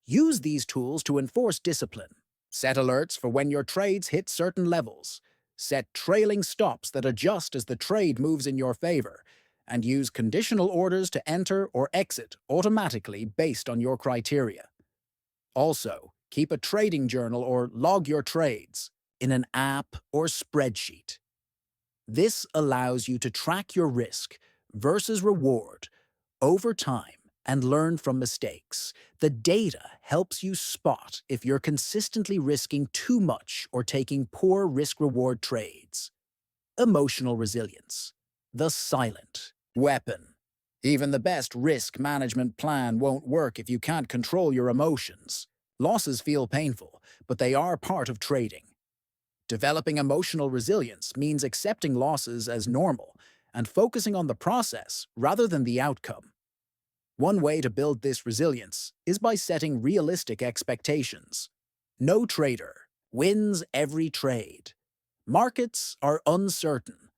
Use these tools to enforce discipline. Set alerts for when your trades hit certain levels. Set trailing stops that adjust as the trade moves in your favor, and use conditional orders to enter or exit automatically based on your criteria. Also, keep a trading journal or log your trades in an app or spreadsheet. This allows you to track your risk versus reward over time and learn from mistakes. The data helps you spot if you're consistently risking too much or taking poor risk-reward trades. Emotional resilience, the silent weapon. Even the best risk management plan won't work if you can't control your emotions. Losses feel painful, but they are part of trading. Developing emotional resilience means accepting losses as normal and focusing on the process rather than the outcome. One way to build this resilience is by setting realistic expectations. No trader wins every trade. Markets are uncertain.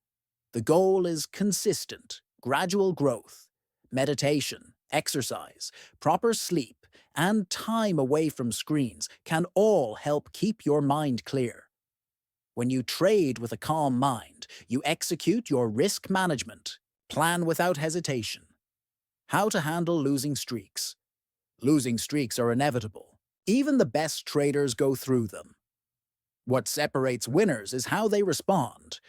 The goal is consistent, gradual growth. Meditation, exercise, proper sleep, and time away from screens can all help keep your mind clear. When you trade with a calm mind, you execute your risk management. Plan without hesitation. How to handle losing streaks. Losing streaks are inevitable. Even the best traders go through them. What separates winners is how they respond.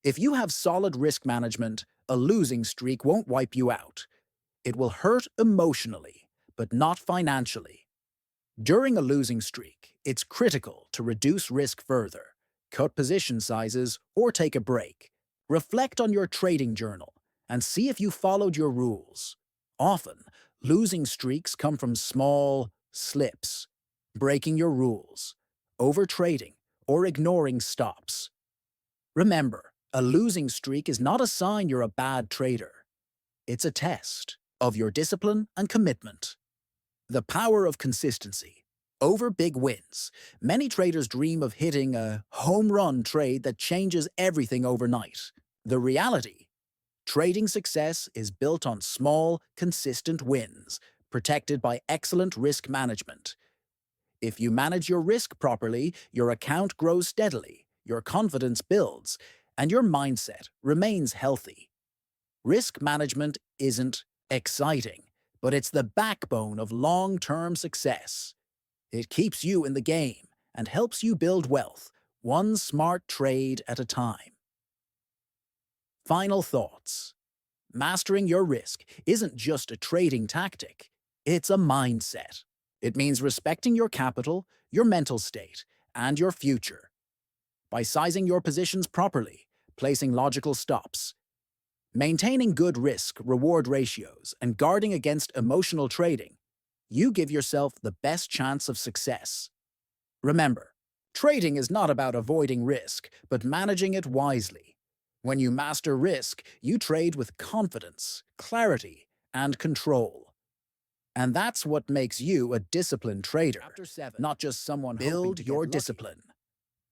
If you have solid risk management, a losing streak won't wipe you out. It will hurt emotionally, but not financially. During a losing streak, it's critical to reduce risk further, cut position sizes, or take a break. Reflect on your trading journal and see if you followed your rules. Often, losing streaks come from small slips, breaking your rules, overtrading, or ignoring stops. Remember, a losing streak is not a sign you're a bad trader. It's a test of your discipline and commitment. The power of consistency. over big wins. Many traders dream of hitting a home run trade that changes everything overnight. The reality: trading success is built on small, consistent wins, protected by excellent risk management. If you manage your risk properly, your account grows steadily, your confidence builds, and your mindset remains healthy. Risk management isn't exciting, but it's the backbone of long-term success. It keeps you in the game and helps you build wealth, one smart trade at a time. Final thoughts. Mastering your risk isn't just a trading tactic, it's a mindset. It means respecting your capital, your mental state, and your future. By sizing your positions properly, placing logical stops, maintaining good risk-reward ratios, and guarding against emotional trading, you give yourself the best chance of success. Remember, trading is not about avoiding risk, but managing it wisely. When you master risk, you trade with confidence, clarity, and control. And that's what makes you a disciplined trader, Chapter 7. not just someone hoping Build to your get lucky. discipline.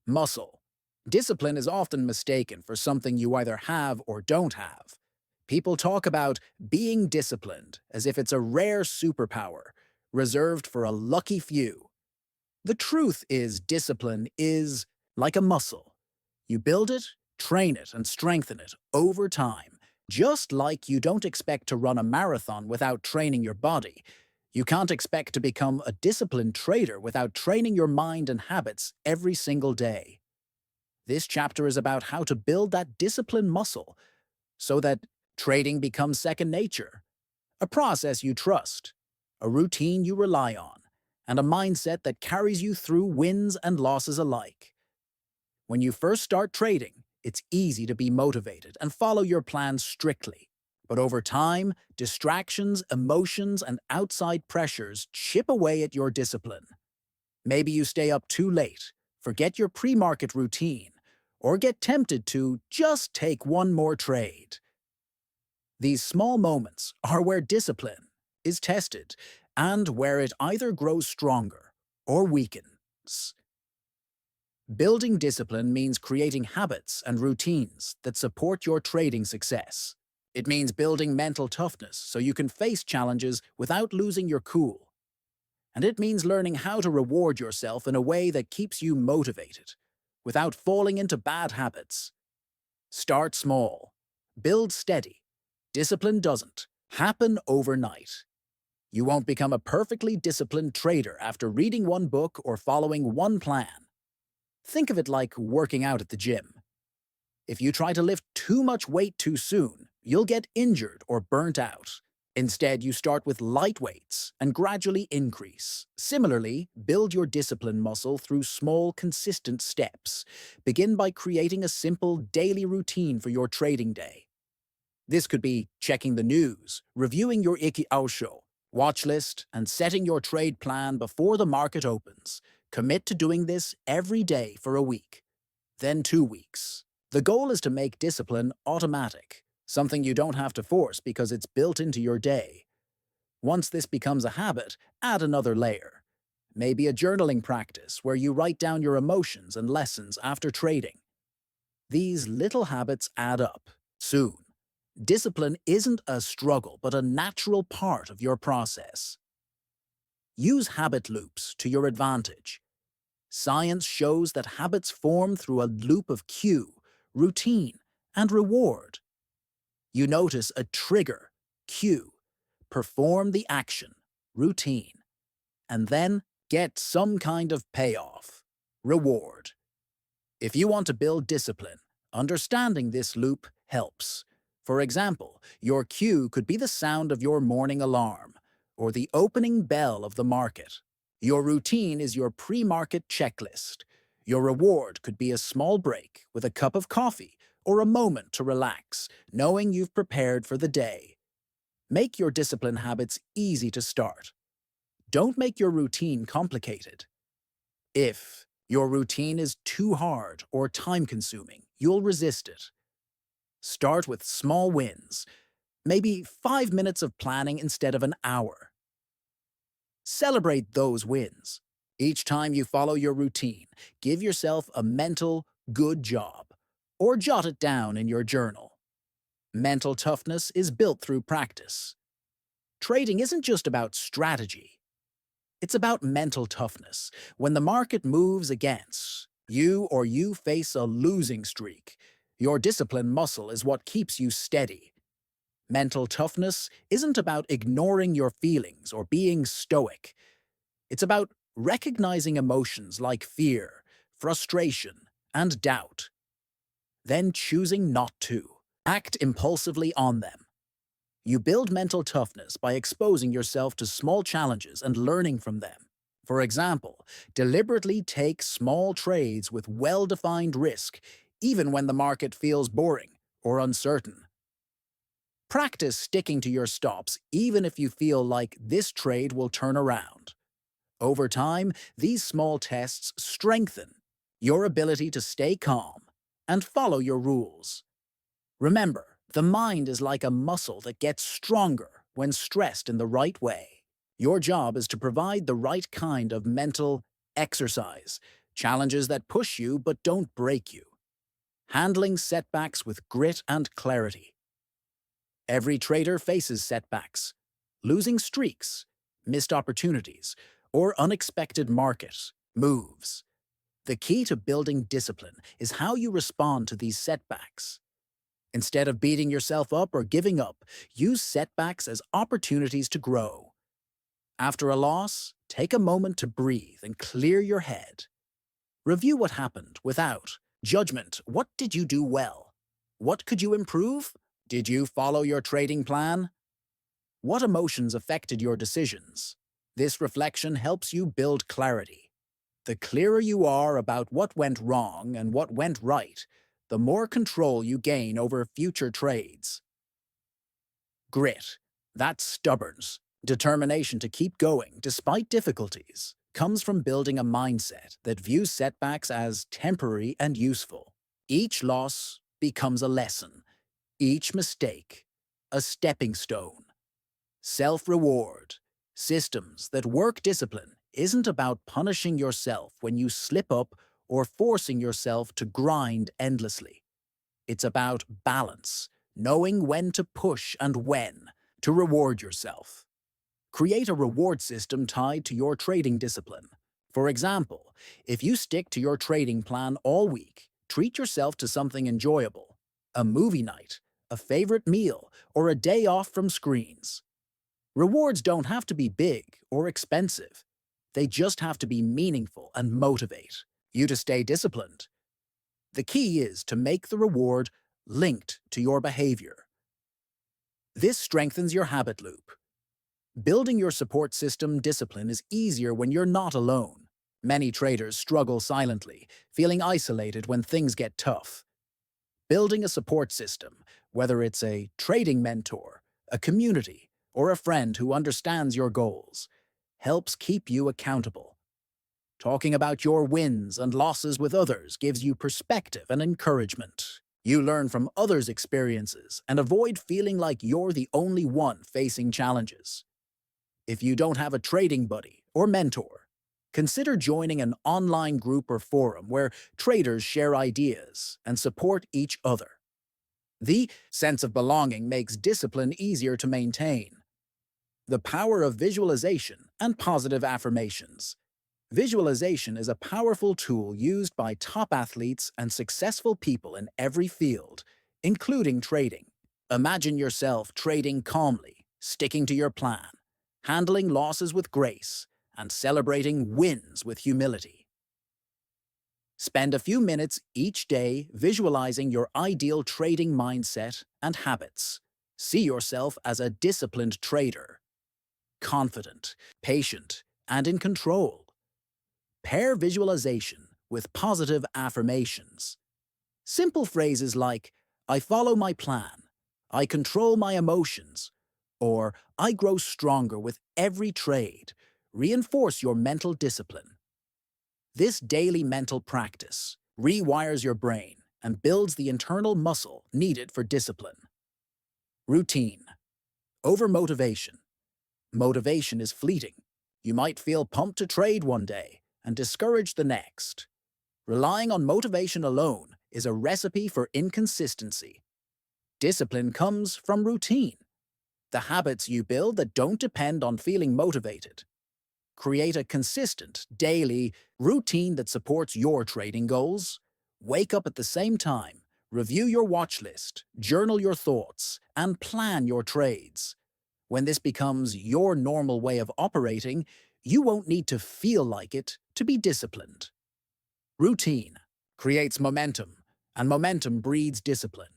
Muscle. Discipline is often mistaken for something you either have or don't have. People talk about being disciplined as if it's a rare superpower, reserved for a lucky few. The truth is, discipline is like a muscle. You build it, train it, and strengthen it over time. Just like you don't expect to run a marathon without training your body, you can't expect to become a disciplined trader without training your mind and habits every single day. This chapter is about how to build that discipline muscle so that trading becomes second nature, a process you trust, a routine you rely on, and a mindset that carries you through wins and losses alike. When you first start trading, it's easy to be motivated and follow your plans strictly. But over time, distractions, emotions, and outside pressures chip away at your discipline. Maybe you stay up too late, forget your pre-market routine, or get tempted to just take one more trade. These small moments are where discipline is tested and where it either grows stronger or weakens. Building discipline means creating habits and routines that support your trading success. It means building mental toughness so you can face challenges without losing your cool. And it means learning how to reward yourself in a way that keeps you motivated, without falling into bad habits. Start small. Build steady. Discipline doesn't happen overnight. You won't become a perfectly disciplined trader after reading one book or following one plan. Think of it like working out at the gym. If you try to lift too much weight too soon, you'll get injured or burnt out. Instead, you start with light weights and gradually increase. Similarly, build your discipline muscle through small, consistent steps. Begin by creating a simple daily routine for your trading day. This could be checking the news, reviewing your Iki-Ausho watch list, and setting your trade plan before the market opens. Commit to doing this every day for a week, then 2 weeks. The goal is to make discipline automatic, something you don't have to force because it's built into your day. Once this becomes a habit, add another layer. Maybe a journaling practice where you write down your emotions and lessons after trading. These little habits add up. Soon, discipline isn't a struggle but a natural part of your process. Use habit loops to your advantage. Science shows that habits form through a loop of cue, routine, and reward. You notice a trigger, cue, perform the action, routine, and then get some kind of payoff, reward. If you want to build discipline, understanding this loop helps. For example, your cue could be the sound of your morning alarm or the opening bell of the market. Your routine is your pre-market checklist. Your reward could be a small break with a cup of coffee or a moment to relax, knowing you've prepared for the day. Make your discipline habits easy to start. Don't make your routine complicated. If your routine is too hard or time-consuming, you'll resist it. Start with small wins, maybe 5 minutes of planning instead of an hour. Celebrate those wins. Each time you follow your routine, give yourself a mental good job or jot it down in your journal. Mental toughness is built through practice. Trading isn't just about strategy, it's about mental toughness. When the market moves against you face a losing streak, your discipline muscle is what keeps you steady. Mental toughness isn't about ignoring your feelings or being stoic. It's about recognizing emotions like fear, frustration, and doubt, then choosing not to act impulsively on them. You build mental toughness by exposing yourself to small challenges and learning from them. For example, deliberately take small trades with well-defined risk, even when the market feels boring or uncertain. Practice sticking to your stops even if you feel like this trade will turn around. Over time, these small tests strengthen your ability to stay calm and follow your rules. Remember, the mind is like a muscle that gets stronger when stressed in the right way. Your job is to provide the right kind of mental exercise, challenges that push you but don't break you, handling setbacks with grit and clarity. Every trader faces setbacks, losing streaks, missed opportunities, or unexpected market moves. The key to building discipline is how you respond to these setbacks. Instead of beating yourself up or giving up, use setbacks as opportunities to grow. After a loss, take a moment to breathe and clear your head. Review what happened without judgment. What did you do well? What could you improve? Did you follow your trading plan? What emotions affected your decisions? This reflection helps you build clarity. The clearer you are about what went wrong and what went right, the more control you gain over future trades. Grit, that stubbornness, determination to keep going despite difficulties, comes from building a mindset that views setbacks as temporary and useful. Each loss becomes a lesson, each mistake a stepping stone. Self-reward, systems that work discipline, isn't about punishing yourself when you slip up or forcing yourself to grind endlessly. It's about balance, knowing when to push and when to reward yourself. Create a reward system tied to your trading discipline. For example, if you stick to your trading plan all week, treat yourself to something enjoyable, a movie night, a favorite meal, or a day off from screens. Rewards don't have to be big or expensive. They just have to be meaningful and motivate you to stay disciplined. The key is to make the reward linked to your behavior. This strengthens your habit loop. Building your support system discipline is easier when you're not alone. Many traders struggle silently, feeling isolated when things get tough. Building a support system, whether it's a trading mentor, a community, or a friend who understands your goals, helps keep you accountable. Talking about your wins and losses with others gives you perspective and encouragement. You learn from others' experiences and avoid feeling like you're the only one facing challenges. If you don't have a trading buddy or mentor, consider joining an online group or forum where traders share ideas and support each other. The sense of belonging makes discipline easier to maintain. The power of visualization and positive affirmations. Visualization is a powerful tool used by top athletes and successful people in every field, including trading. Imagine yourself trading calmly, sticking to your plan, handling losses with grace, and celebrating wins with humility. Spend a few minutes each day visualizing your ideal trading mindset and habits. See yourself as a disciplined trader, confident, patient, and in control. Pair visualization with positive affirmations. Simple phrases like, I follow my plan, I control my emotions, or I grow stronger with every trade, reinforce your mental discipline. This daily mental practice rewires your brain and builds the internal muscle needed for discipline. Routine. Over motivation. Motivation is fleeting. You might feel pumped to trade one day, and discourage the next. Relying on motivation alone is a recipe for inconsistency. Discipline comes from routine, the habits you build that don't depend on feeling motivated. Create a consistent, daily routine that supports your trading goals. Wake up at the same time, review your watch list, journal your thoughts, and plan your trades. When this becomes your normal way of operating, you won't need to feel like it to be disciplined. Routine creates momentum, and momentum breeds discipline.